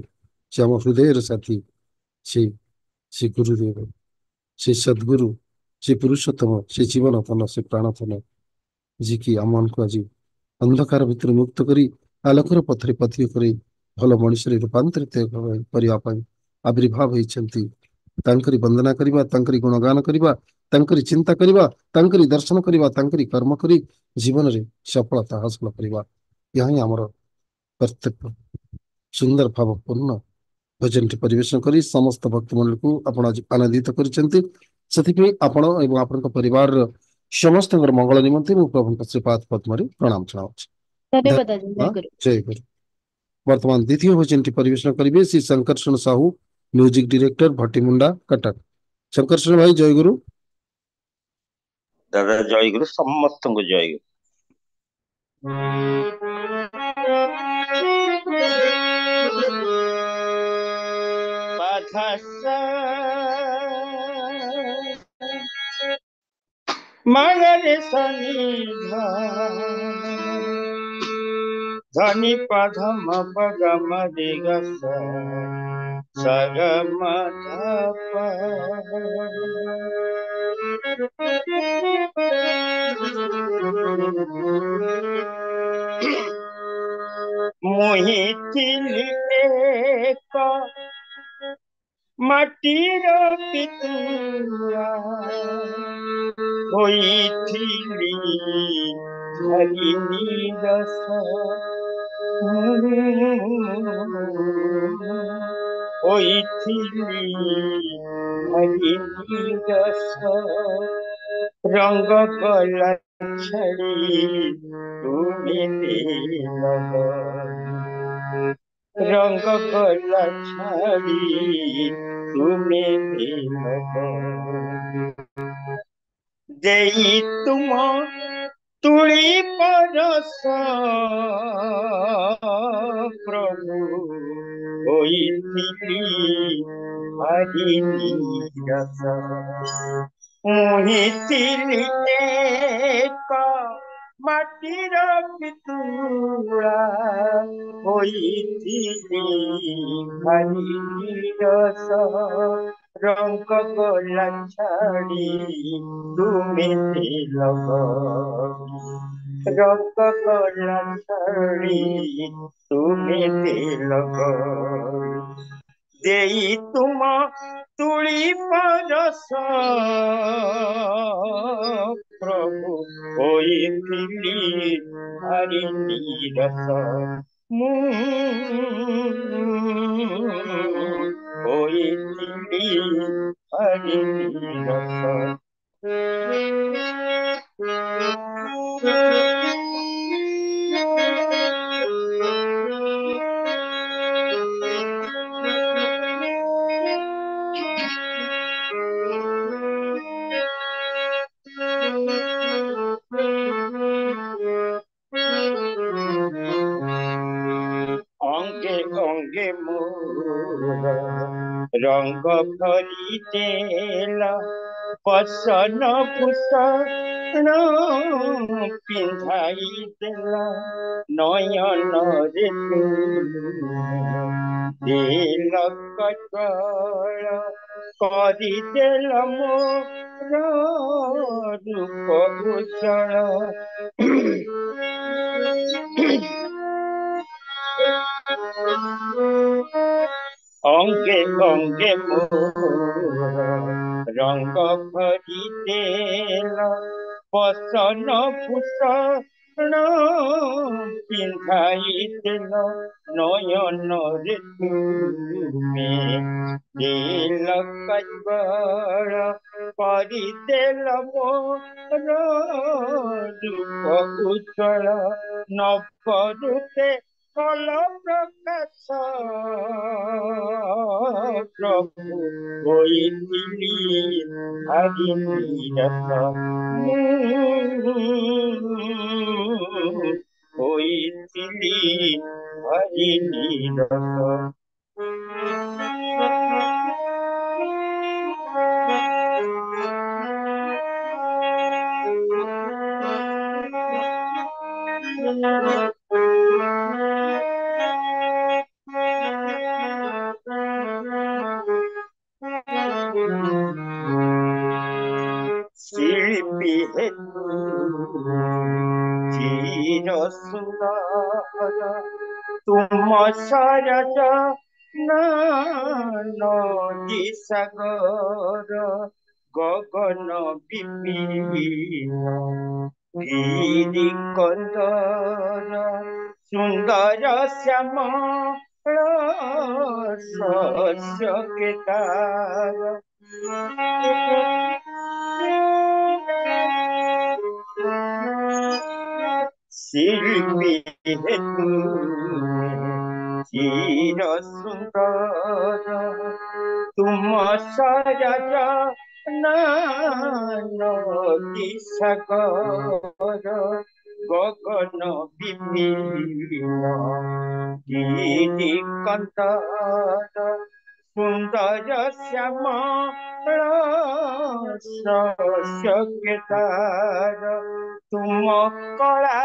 ସେ ଆମ ହୃଦୟର ସାଥୀ, ସେ ସେ ଗୁରୁଦେବ, ସେ ସଦ୍ଗୁରୁ, ସେ ପୁରୁଷୋତ୍ତମ, ସେ ଜୀବନତନ, ସେ ପ୍ରାଣତନ, ଯିଏକି ଆମମାନଙ୍କୁ ଆଜି ଅନ୍ଧକାର ଭିତରୁ ମୁକ୍ତ କରି ଆଲୋକର ପଥରେ ପଥିକ କରି ଭଲ ମଣିଷରେ ରୂପାନ୍ତରିତ କରିବା ପାଇଁ ଆବିର୍ଭାବ ହୋଇଛନ୍ତି। ତାଙ୍କରି ବନ୍ଦନା କରିବା, ତାଙ୍କରି ଗୁଣଗାନ କରିବା, ତାଙ୍କରି ଚିନ୍ତା କରିବା, ତାଙ୍କରି ଦର୍ଶନ କରିବା, ତାଙ୍କରି କର୍ମ କରି ଜୀବନରେ ସଫଳତା ହାସଲ କରିବା, ଏହା ହିଁ ଆମର କର୍ତ୍ତବ୍ୟ। ସୁନ୍ଦର ଭାବପୂର୍ଣ୍ଣ ଭଜନଟି ପରିବେଷଣ କରି ସମସ୍ତ ଭକ୍ତମଣ୍ଡଳୀକୁ ଆପଣ ଆଜି ଆନନ୍ଦିତ କରିଛନ୍ତି। ସେଥିପାଇଁ ଆପଣ ଏବଂ ଆପଣଙ୍କ ପରିବାରର ସମସ୍ତଙ୍କର ମଙ୍ଗଳ ନିମନ୍ତେ ମୁଁ ପ୍ରଭୁଙ୍କ ଶ୍ରୀପାଦ ପଦ୍ମରେ ପ୍ରଣାମ ଜଣାଉଛି। ଧନ୍ୟବାଦ ଆଜ୍ଞା। ଜୟ ଗୁରୁ। ଜୟ ଗୁରୁ। ବର୍ତ୍ତମାନ ଦ୍ୱିତୀୟ ଭଜନଟି ପରିବେଷଣ କରିବେ ଶ୍ରୀ ଶଙ୍କର୍ଷଣ ସାହୁ, ମ୍ୟୁଜିକ ଡିରେକ୍ଟର, ଭଟିମୁଣ୍ଡା, କଟକ। ଶଙ୍କର୍ଷଣ ଭାଇ ଜୟ ଗୁରୁ। ଦାଦା ଜୟ ଗୁରୁ, ସମସ୍ତଙ୍କୁ ଜୟ ଗୁରୁ। मगरे सनी धनी पधम पगम दिगस सगम मुहि थिली एक माटीर पितुआ होइथिली धरिनी दस होइथिली धरिनी दस रंग कला छड़ी तुम्हें दिलग रंग कला छड़ी तुम्हें दिलग देई तुम तुली परस प्रभु होइथिली हरिनी रस मुहिथिली एक माटीर पितुआ होइथिली हरिनी रस रंग कला छाड़ी तुम्हें दिलग रंग कला छाड़ी तुम्हें दिलग देई तुम तुली परस प्रभु होइथिली हरिनी रस होइथिली हरिनी रस अंगे अंगे मोर रंग भरी देला बसन भूषण पिंधाई देला नयन रे दिल कटल करी देल मोर रूप भूषण अंगे अंगे मोर रंग भरी देला बसन भूषण पिंधाई देल नयन रे तुमे दिल कटल करी देल मोर रूप उज्ज्वल नव रूपे कल प्रकाश प्रभु होइथिली हरिनी रस होइथिली हरिनी रस शिल्पी हेतु चिर सुंदर तुम सरज नदी सागर गगन विपिन गिरी कंदर सुंदर श्याम शस्य केदार शिल्पी हेतु चिर सुंदर तुम सरज नदी सागर गगन विपिन गिरी कंदर ସୁନ୍ଦର ଶ୍ୟାମଳ ଶସ୍ୟକେଦାର ତୁମ କଳା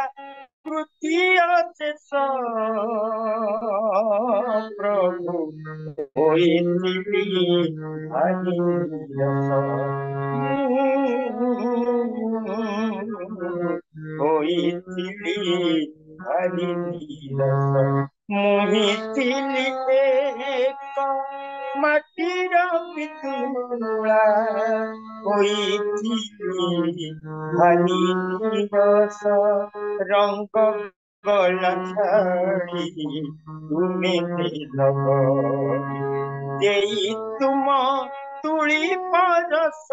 କୃତି ଅଶେଷ ପ୍ରଭୁ ହୋଇଥିଲି ଭାରି ନିରସ ହୋଇଥିଲି ଭାରି ନିରସ ମୁହିଁଥିଲି ଏକ ମାଟିର ପିତୁଳା ହୋଇଥିଲି ଭାରି ନିରସ ରଙ୍ଗ ଗଲା ଛାଡ଼ି ତୁମେ ଲଗଇ ଦେଇ ତୁମ ତୁଳି ପରସ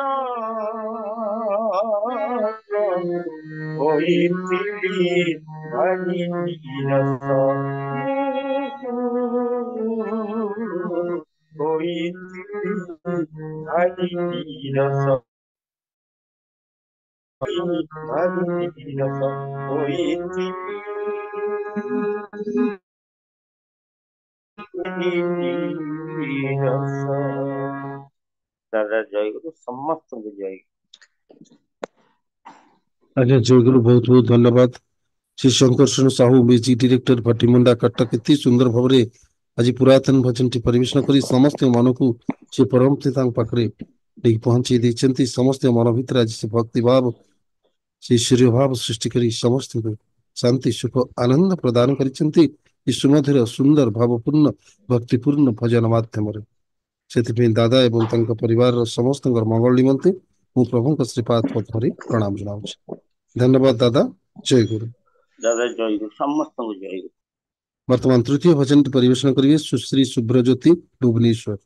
ହୋଇଥିଲି ଭାରି ନିରସ ହୋଇଥିଲି ଭାରି ନିରସ ଭାରି ନିରସ ହୋଇଥିଲି ନିରସ। ଦାଦା ଜୟଗୁରୁ ସମସ୍ତଙ୍କୁ ଜୟ। ଆଜ୍ଞା ଜୟଗୁରୁ ବହୁତ ବହୁତ ଧନ୍ୟବାଦ। ଶ୍ରୀ ଶଙ୍କର୍ଷଣ ସାହୁ ମ୍ୟୁଜିକ ଡିରେକ୍ଟର ଭାଟିମୁଣ୍ଡା କଟକ ଏତେ ସୁନ୍ଦର ଭାବରେ ଆଜି ପୁରାତନ ଭଜନଟି ପରିବେଷଣ କରି ସମସ୍ତ ମନକୁ ସେ ପରମ ପିତାଙ୍କ ପାଖରେ ନେଇ ପହଞ୍ଚେଇ ଦେଇଛନ୍ତି। ସମସ୍ତ ମନ ଭିତରେ ଆଜି ସେ ଭକ୍ତି ଭାବ ସେ ଈଶ୍ୱରୀୟ ଭାବ ସୃଷ୍ଟି କରି ସମସ୍ତଙ୍କୁ ଶାନ୍ତି ସୁଖ ଆନନ୍ଦ ପ୍ରଦାନ କରିଛନ୍ତି ଏ ସୁମଧୁର ସୁନ୍ଦର ଭାବପୂର୍ଣ୍ଣ ଭକ୍ତିପୂର୍ଣ୍ଣ ଭଜନ ମାଧ୍ୟମରେ। ସେଥିପାଇଁ ଦାଦା ଏବଂ ତାଙ୍କ ପରିବାରର ସମସ୍ତଙ୍କର ମଙ୍ଗଳ ନିମନ୍ତେ ମୁଁ ପ୍ରଭୁଙ୍କ ଶ୍ରୀପାଦ ପଦ୍ମରେ ପ୍ରଣାମ ଜଣାଉଛି। ଧନ୍ୟବାଦ ଦାଦା, ଜୟ ଗୁରୁ। ଦାଦା ଜୟଗୁରୁ ସମସ୍ତଙ୍କୁ ଜୟଗୁରୁ। ବର୍ତ୍ତମାନ ତୃତୀୟ ଭଜନଟି ପରିବେଷଣ କରିବେ ସୁଶ୍ରୀ ଶୁଭ୍ରଜ୍ୟୋତି ଭୁବନେଶ୍ୱର।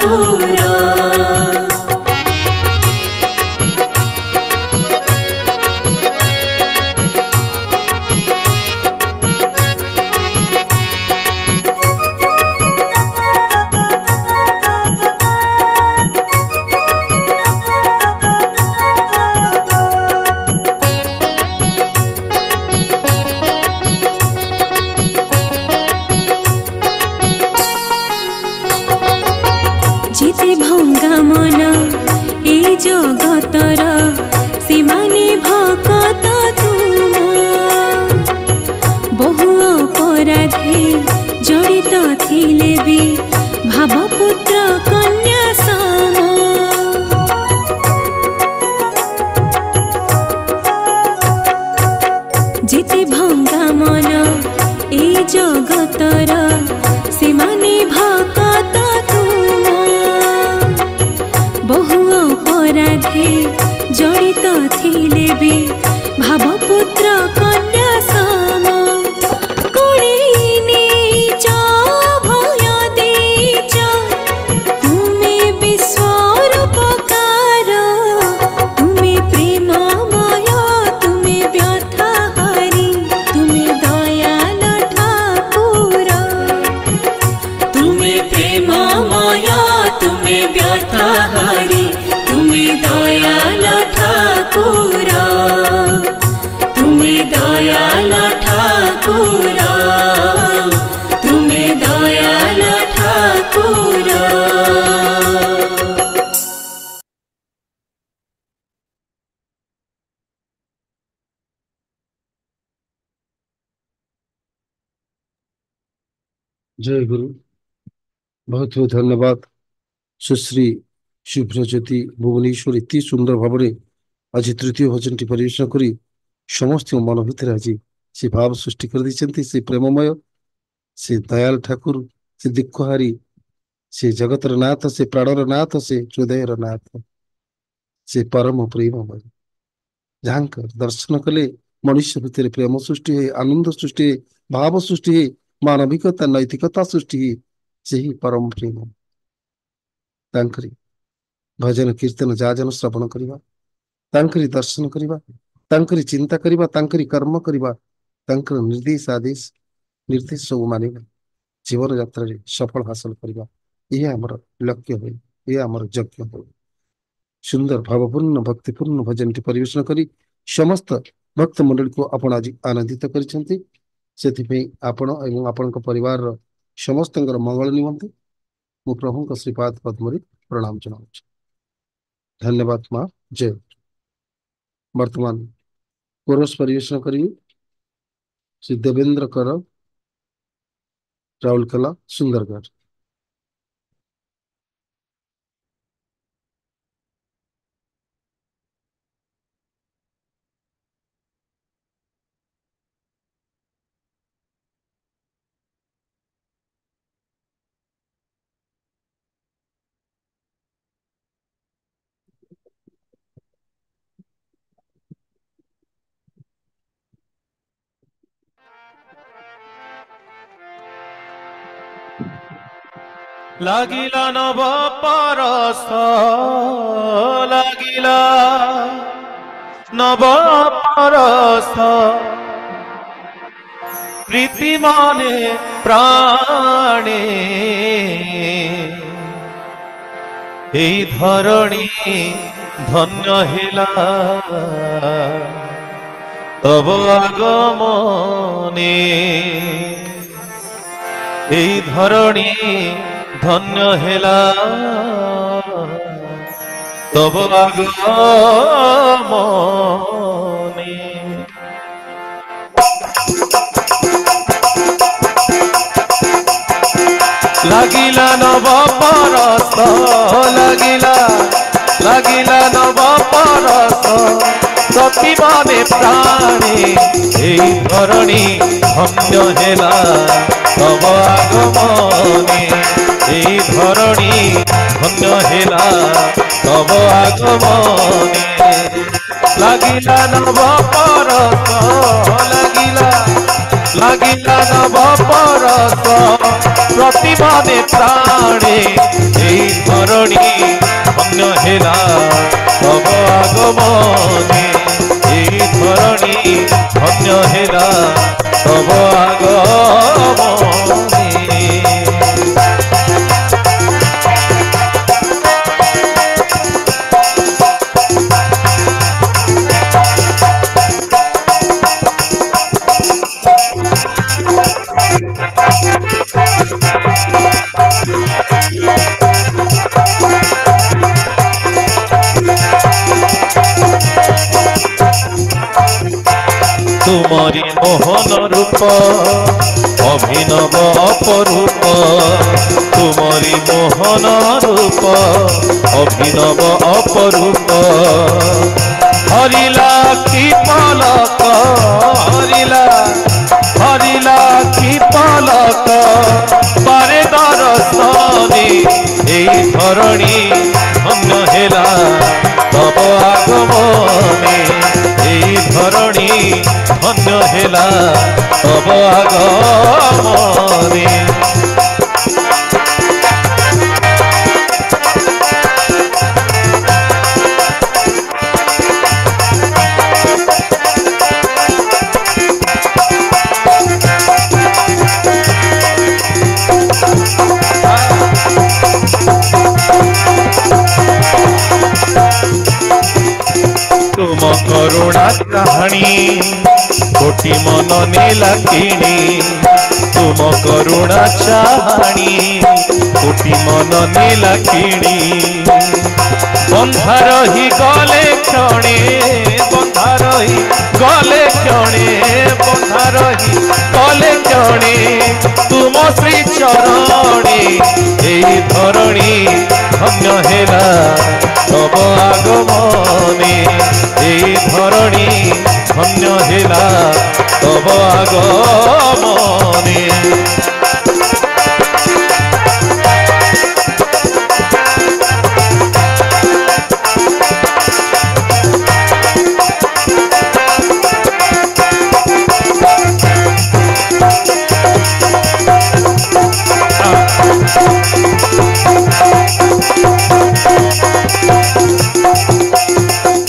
ठाकुर जिते भंगा मन ए जगतर सीमाने भकत तुम बहु अपराधे जड़ित थिले भी भावपुत्र कन्या सम जिते भंगा मन ए जगतर सीमाने भकत बहु अपराधे जड़ित थिले भी भावपुत्र कन्या सम कोड़ी नीच भय देच तुमे विश्वरूपकार तुमे प्रेममय तुमे व्यथाहारी तुमे दयाल ठाकुर तुमे प्रेममय तुमे व्यथाहारी तुमे दयाल ठाकुर तुमे दयाल ठाकुर तुमे दयाल ठाकुर जय गुरु। बहुत बहुत धन्यवाद सुश्री शुभ्रज्योति भुवनेश्वर एति सुंदर भाव आज तृतीय भजन टी परिवेशन करी समस्त मन भितर आज से भाव सृष्टि कर दी से प्रेममय से दयाल ठाकुर से दुखहारी से जगतर नाथ से प्राणर नाथ से हृदयर नाथ से परम प्रेममय जहाँ दर्शन कले मनुष्य भितर प्रेम सृष्टि है आनंद सृष्टि है भाव सृष्टि है मानविकता नैतिकता सृष्टि है से ही परम प्रेम तांकरी भजन कीर्तन जाजन श्रवण करिबा तांकरी दर्शन करिबा तांकरी चिंता करिबा तांकरी कर्म करिबा तांकर निर्देश आदेश निर्देश सब मानिबा जीवन यात्रा रे सफल हासिल करिबा यह हमर लक्ष्य है यह हमर यज्ञ है सुंदर भावपूर्ण भक्तिपूर्ण भजन टी परिवेशन करी समस्त भक्त मंडली को आपण आज आनंदित करिसेंती सेति आपण एवं आपण परिवार समस्त मंगल निमंते मु प्रभु श्रीपाद पद्म प्रणाम जनाऊँ धन्यवाद माँ जय। वर्तमान कोरस परिवेशन करी श्री देवेंद्र कर राउरकेला सुंदरगढ़। लागिला नव परस लागिला नव परस प्रीति माने प्राणे এই ধরণী ধন্য হেলা তব আগমনে এই ধরণী ধন্য হেলা তব আগমনে লাগিলা নব পরশ লাগিলা লাগিলা নব পরশ সতী মানে প্রাণে এই ধরণী ধন্য হেলা তব আগমনে এই ধরণী ধন্য হেলা তব আগমনে লাগিলা নব পরশ লাগিলা লাগিলা নব পরশ প্রতিমানে প্রাণে এই ধরণী ধন্য হেলা তব আগমনে এই ধরণী ধন্য হেলা তব আগমনে तुमरी मोहन रूप अभिनव अपरूप तुमरी मोहन रूप अभिनव अपरूप हरिला की पलक हरिला हरिला की पलक बारे दरसनी ए धरणी धन्य हेला तब आगमने এই ধরণী ধন্য হেলা তব আগমনে तुम करुणा कहानी कोटि मन नेला किणी तुम करुणा चाहाणी कोटि मन नेला किणी बंधा रही गले क्षणे बंधा रही गले क्षणे बंधा रही गले क्षणे तुम श्री चरणे এই ধরণী ধন্য হেলা তব আগমনে এই ধরণী ধন্য হেলা তব আগমনে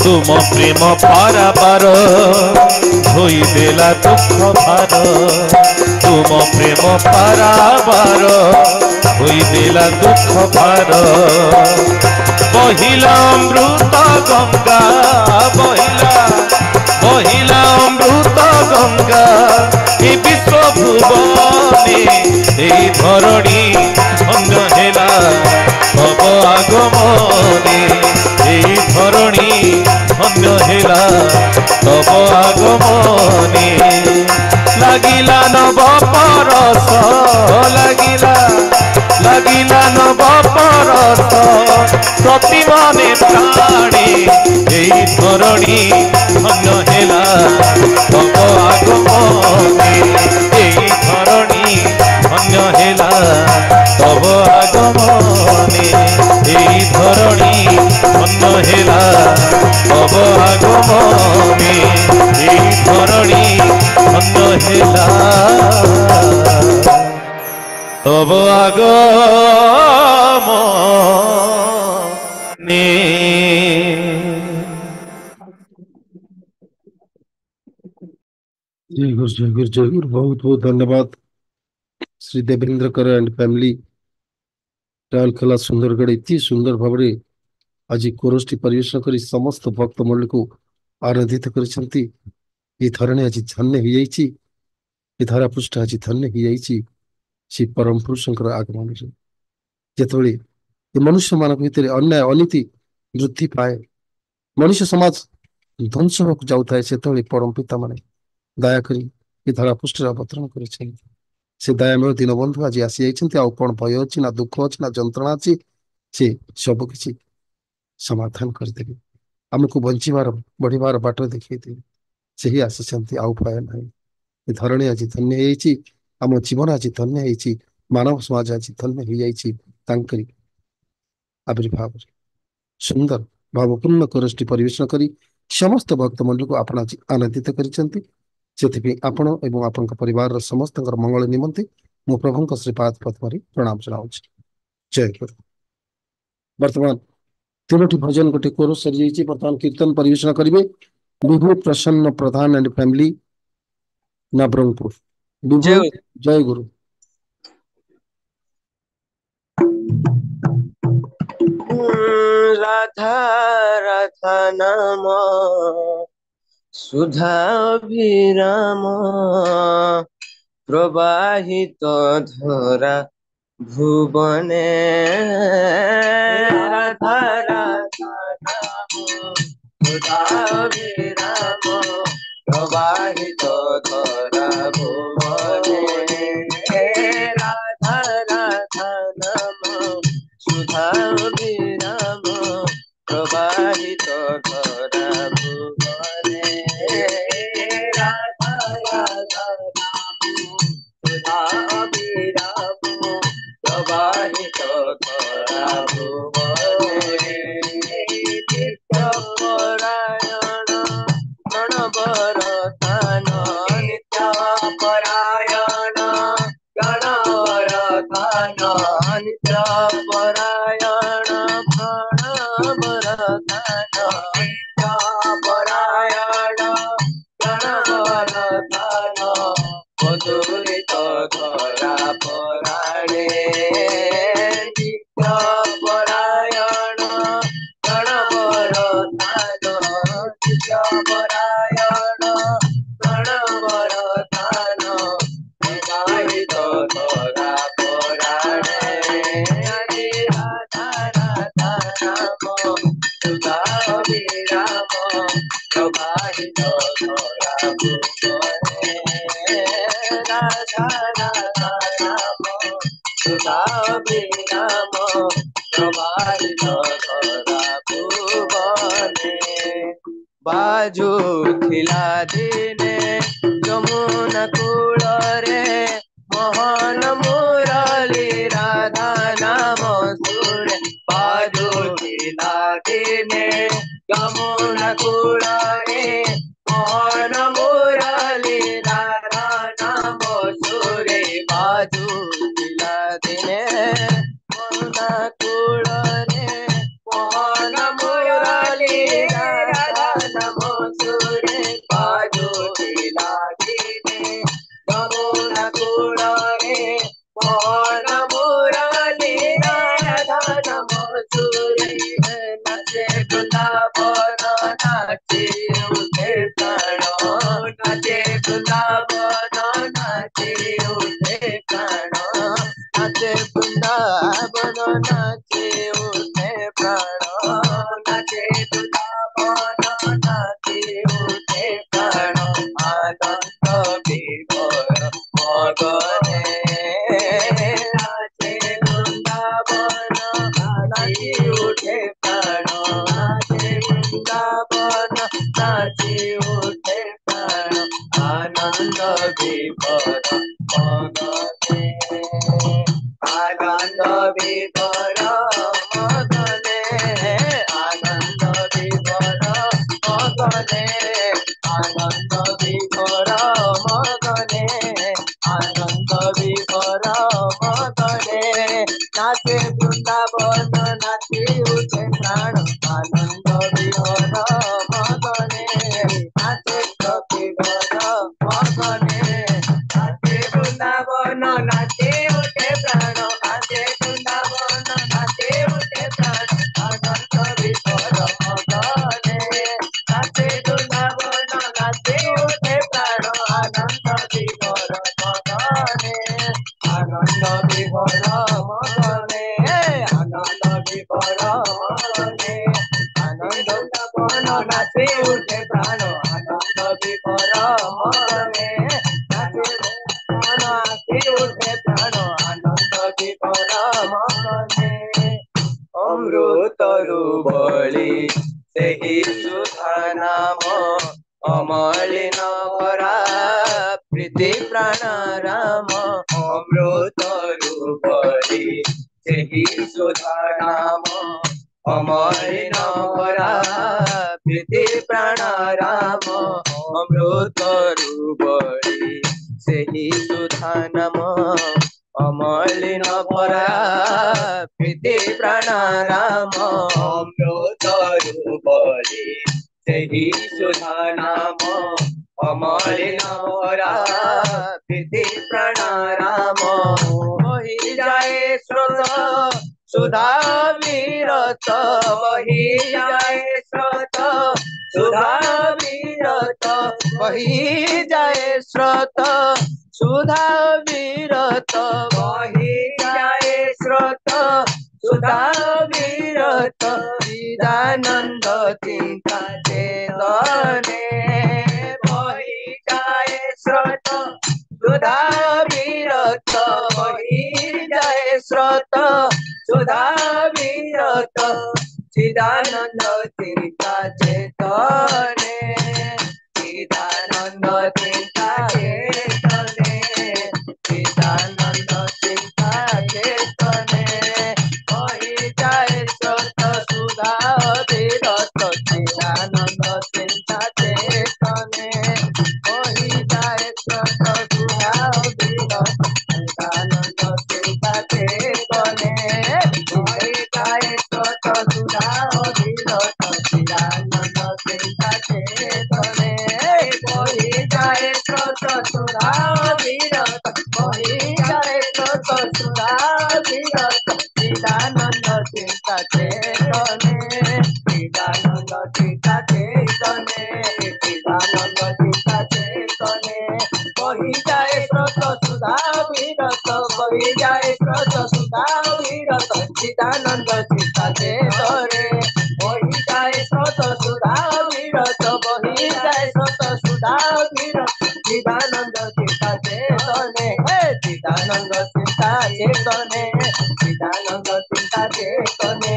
तुम प्रेम पाराबार धोई देला दुख भार तुम प्रेम पाराबार धोई देला दुख भार बहिला अमृत गंगा बहिला बहिला अमृत गंगा ए विश्व भुवने ए धरणी धन्य हेला तब आगमने এই ধরণী ধন্য হেলা তব আগমনে লাগিলা নব পরশ লাগিলা লাগিলা নব পরশ প্রতিমানে প্রাণে এই ধরণী ধন্য হেলা তব আগমনে এই ধরণী ধন্য হেলা তব আগমনে এই ধরণী ধন্য হেলা তব আগমনে এই ধরণী ধন্য হেলা তব আগমনে जय गुरु जय गुरु जय गुरु बहुत बहुत धन्यवाद श्री देवेंद्र कर एंड फैमिली राउरकेला सुंदरगढ़ इति सुंदर भाव आज कोरसटी परिवेशन कर समस्त भक्त मंडल को आराधित कर धरणी आज धन्य हो जाइए धरा पृष्ठ आज धन्य हो जाइए श्री परम पुरुषंकर आगमन जिते मनुष्य मान भर अन्याय अनीति वृद्धि पाए मनुष्य समाज ध्वंस होक जाऊे से परम पिता माने दया करी धरा पृष्ठ अवतरण कर से दयामय दीनबंधु आज आसी जाइए आउ कौन भय अच्छी ना दुख अच्छी ना जंत्रणा अच्छी से सबकि समाधान करदेवे आमको बंचार बढ़िबार बाट देखते से ही आसी आउ भय ना धरणी आज धन्य हो आम जीवन आज धन्य हो मानव समाज आज धन्य हो जाइए आविर्भाव सुंदर भावपूर्ण कोरसटी परिवेशन करी समस्त भक्त मंडल को आपण आनंदित कर से आपण एवं आपण परिवार समस्त मंगल निमंते मु प्रभु श्रीपाद पद्मरी प्रणाम जनाऊँ। जय गुरु। वर्तमान तीनोटी भजन गोटे कोरस सरी जाइए। वर्तमान कीर्तन परिवेषण करेंगे विभु प्रसन्न प्रधान एंड फैमिली नवरंगपुर। विभु जय गुरु। राधा राधा नाम सुधा अभिराम प्रवाहित धरा भुवने राधा राधा नाम सुधा अभिराम प्रवाहित धरा भुवने राधा राधा नाम सुधा अभिराम प्रवाहित धरा भुवने राधा राधा नाम सुधा अभिराम प्रवाहित धरा भुवने नित्यपरायण गणवरदान नित्यपरायण गणवरदान नित्यपरायण गणवरदान नित्यपरायण गणवरदान मधुरित धरा पराणे नित्यपरायण गणवरदान नित्यपरायण गणवरदान प्रवाहित धरा पराणे राधा राधा नाम सुधा अभिराम प्रवाहित धरा भुवने राधा राधा नाम सुधा अभिराम प्रवाहित धरा भुवने बाजुथिला दिने यमुना कूल रे मोहन मुरली राधा नाम सुरे बाजुथिला दिने यमुना कूल रे मोहन मुरली राधा नाम सुरे बाजुथिला दिने यमुना कूल रे मोहन मुरली राधा नाम सुरे बाजुथिला दिने यमुना कूल रे मोहन मुरली राधा नाम सुरे नाचे वृंदावन नाचे उठे प्राण नाचे वृंदावन नाचे उठे प्राण नाचे वृंदावन नाचे उठे प्राण नाचे वृंदावन नाचे उठे प्राण आनंद विभोर मगने नाचे वृंदावन नाचे उठे प्राण नाचे वृंदावन नाचे उठे प्राण आनंद विभोर मगने आनंद विभोर मगने आनंद विभोर मगने आनंद विभोर मगने आनंद विभोर मगने नाचे वृंदावन नाचे उठे प्राण आनंद विभोर मगने नाचे विभोर मगने नाचे वृंदावन नाचे उठे प्राण नाचे वृंदावन नाचे उठे प्राण आनंद विभोर मगने नाचे वृंदावन नाचे उठे प्राण आनंद विभोर मगने आनंद विभोर मगने आनंद विभोर मगने आनंद वृंदावन नाचे उठे प्राण आनंद विभोर मगने नाचे नाचे उठे प्राण आनंद विभोर मगने अमृतरु बळी सेहि सुधा नाम अमलिन भरा प्रीति प्राण राम अमृतरु बळी सेहि सुधा नाम अमलिन भरा प्रीति प्राण राम अमृत ଅମୃତରୁ ବଳି ସେହି ସୁଧା ନାମ ଅମଳିନ ଭରା ପ୍ରୀତି ପ୍ରାଣ ରାମ ଅମୃତରୁ ବଳି ସେହି ସୁଧା ନାମ ଅମଳିନ ଭରା ପ୍ରୀତି ପ୍ରାଣ ରାମ ବହି ଯାଏ ସ୍ରୋତ ସୁଧା ବିରତ ବହି ଯାଏ ସ୍ରୋତ ସୁଧା বিরত বহি যায় স্রোত সুধা বিরত বহি যায় স্রোত সুধা বিরত চিদানন্দ চিন্তা চেতনে বহি যায় স্রোত সুধা বিরত বহি যায় স্রোত সুধা বিরত চিদানন্দ চিন্তা চেতনে চিদানন্দ চিন্তা চেতনে চিদানন্দ চিন্তা চেতনে বহি যায় স্রোত সুধা বিরত চিদানন্দ চিন্তা চেতনে বহি যায় স্রোত সুধা বিরত চিদানন্দ চিন্তা চেতনে বহি যায় স্রোত সুধা বিরত চিদানন্দ চিন্তা চেতনে বহি যায় স্রোত সুধা বিরত বহি যায় স্রোত সুধা বিরত চিদানন্দ চিন্তা চেতনে চিদানন্দ চিন্তা চেতনে চিদানন্দ চিন্তা চেতনে বহি যায় স্রোত সুধা বিরত বহি যায় স্রোত সুধা বিরত চিদানন্দ চিন্তা চেতনে বহি যায় স্রোত সুধা বিরত বহি যায় স্রোত সুধা বিরত চিদানন্দ চিন্তা চেতনে চিদানন্দ চিন্তা চেতনে চিদানন্দ চিন্তা চেতনে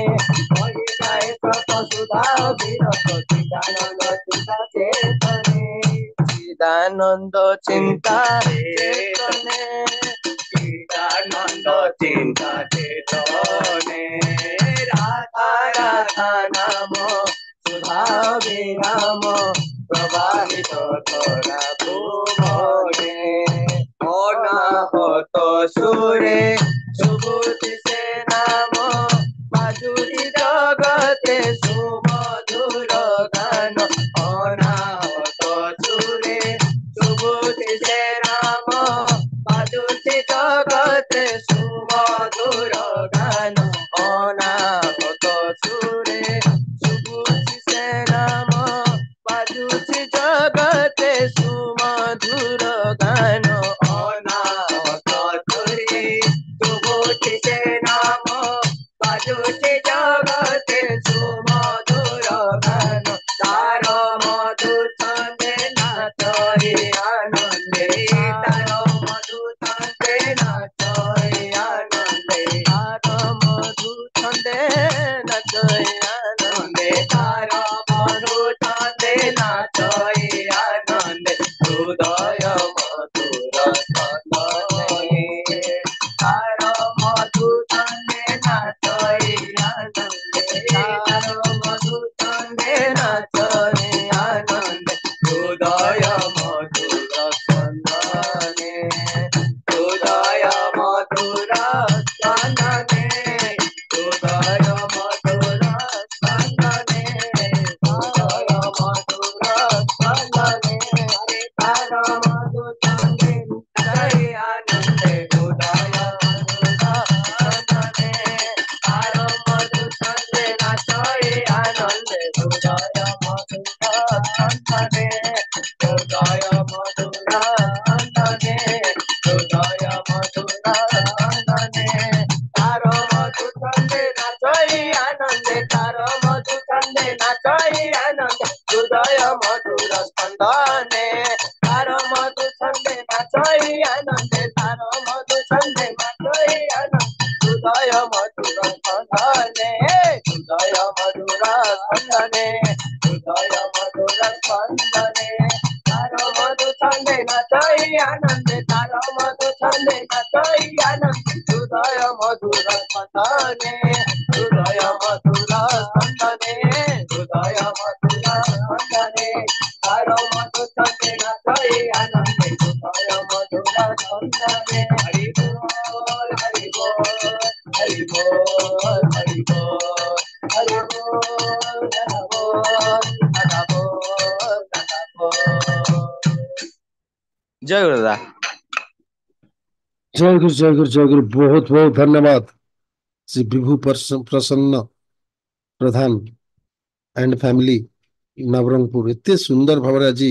বহি যায় স্রোত সুধা বিরত চিদানন্দ চিন্তা চেতনে চিদানন্দ চিন্তা চেতনে চিদানন্দ চিন্তা চেতনে রাধা রাধা নাম সুধা বিরাম প্রবাহিত করা ভুবনে অনাহত সুরে সুবুদ্ধি সে নাম মাধুরী জগতে সুমধুর গান অনাহত সুরে সুবুদ্ধি সে নাম মাধুরী জগতে সুমধুর গান অনাহত সুরে সুবুদ্ধি সে নাম মাধুরী জগতে সুমধুর গান অনাহত সুরে সুবুদ্ধি সে নাম মাধুরী জগতে সুমধুর গান তার মধু ছন্দে নাচে আনন্দে তার মধু ছন্দে নাচে আনন্দে তার মধু ছন্দে নাচে আনন্দে তার মধু ছন্দে নাচে আনন্দে হৃদয় মধুর ছন্দে তার মধু ছন্দে নাচে আনন্দে তার মধু ছন্দে নাচে আনন্দে হৃদয় মধুর ছন্দে হৃদয় মধুর ছন্দে হৃদয় মধুর ছন্দে হৃদয় মধুর ছন্দে তার মধু ছন্দে নাচে আনন্দে হৃদয় মধুর ছন্দে তার মধু ছন্দে নাচে আনন্দে হৃদয় মধুর ছন্দে হৃদয় মধুর ছন্দে হৃদয় মধুর ছন্দে তার মধু ছন্দে নাচে আনন্দে তার মধু ছন্দে নাচে আনন্দে হৃদয় মধুর স্পন্দনে তার মধু ছন্দে নাচে আনন্দে তার মধু ছন্দে নাচে আনন্দে হৃদয় মধুর স্পন্দনে হৃদয় মধুর স্পন্দনে হৃদয় মধুর স্পন্দনে তার মধু ছন্দে নাচে আনন্দে তার মধু ছন্দে নাচে আনন্দে হৃদয় মধুর স্পন্দনে হৃদয় মধুর স্পন্দনে হৃদয় মধুর স্পন্দনে তার মধু ছন্দে हरि बोल हरि बोल हरि बोल हरि बोल हरि बोल दादा बोल दादा बोल दादा बोल। जय गुरु दादा। जय गुरु जय गुरु जय गुरु। बहुत बहुत धन्यवाद श्री विभु प्रसन्न प्रधान एंड फैमिली नवरंगपुर। एते सुंदर भाव आज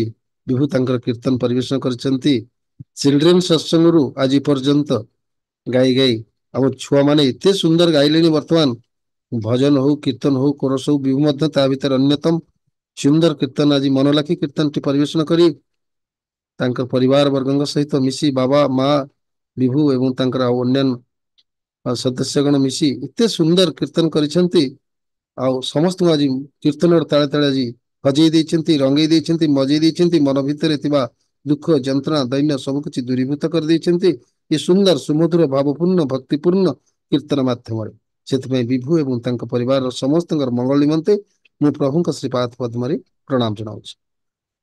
विभु तांकर कीर्तन परिवेशन करछंती। चिल्ड्रेन सत्संगरू आज पर्यंत गाई गाई आम छुआ माने एते सुंदर गाइले वर्तमान भजन हो कीर्तन हो कोरस हो विभु मध्य ता भीतर अन्यतम सुंदर कीर्तन आज मन लाखी कीर्तन टी परिवेशन करी तांकर परिवार वर्गंग सहित मिसी बाबा माँ विभु एवं तांकर अन्य सदस्यगण मिसी एते सुंदर कीर्तन करिसेंती। आउ समस्त आज कीर्तन ताले ताले आज हजई देइछंती रंगई देइछंती मजई देइछंती मन भितर थिबा दुख जंत्रणा दैन्य सब किछि दूरीभूत कर देइछंती। ये सुंदर सुमधुर भावपूर्ण भक्तिपूर्ण कीर्तन माध्यम से विभु एवं तांका परिवार समस्त मंगल निमंते मु प्रभु श्रीपाद पद्म प्रणाम जनाऊँ।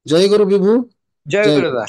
जय गुरु विभु जय गुरु दादा।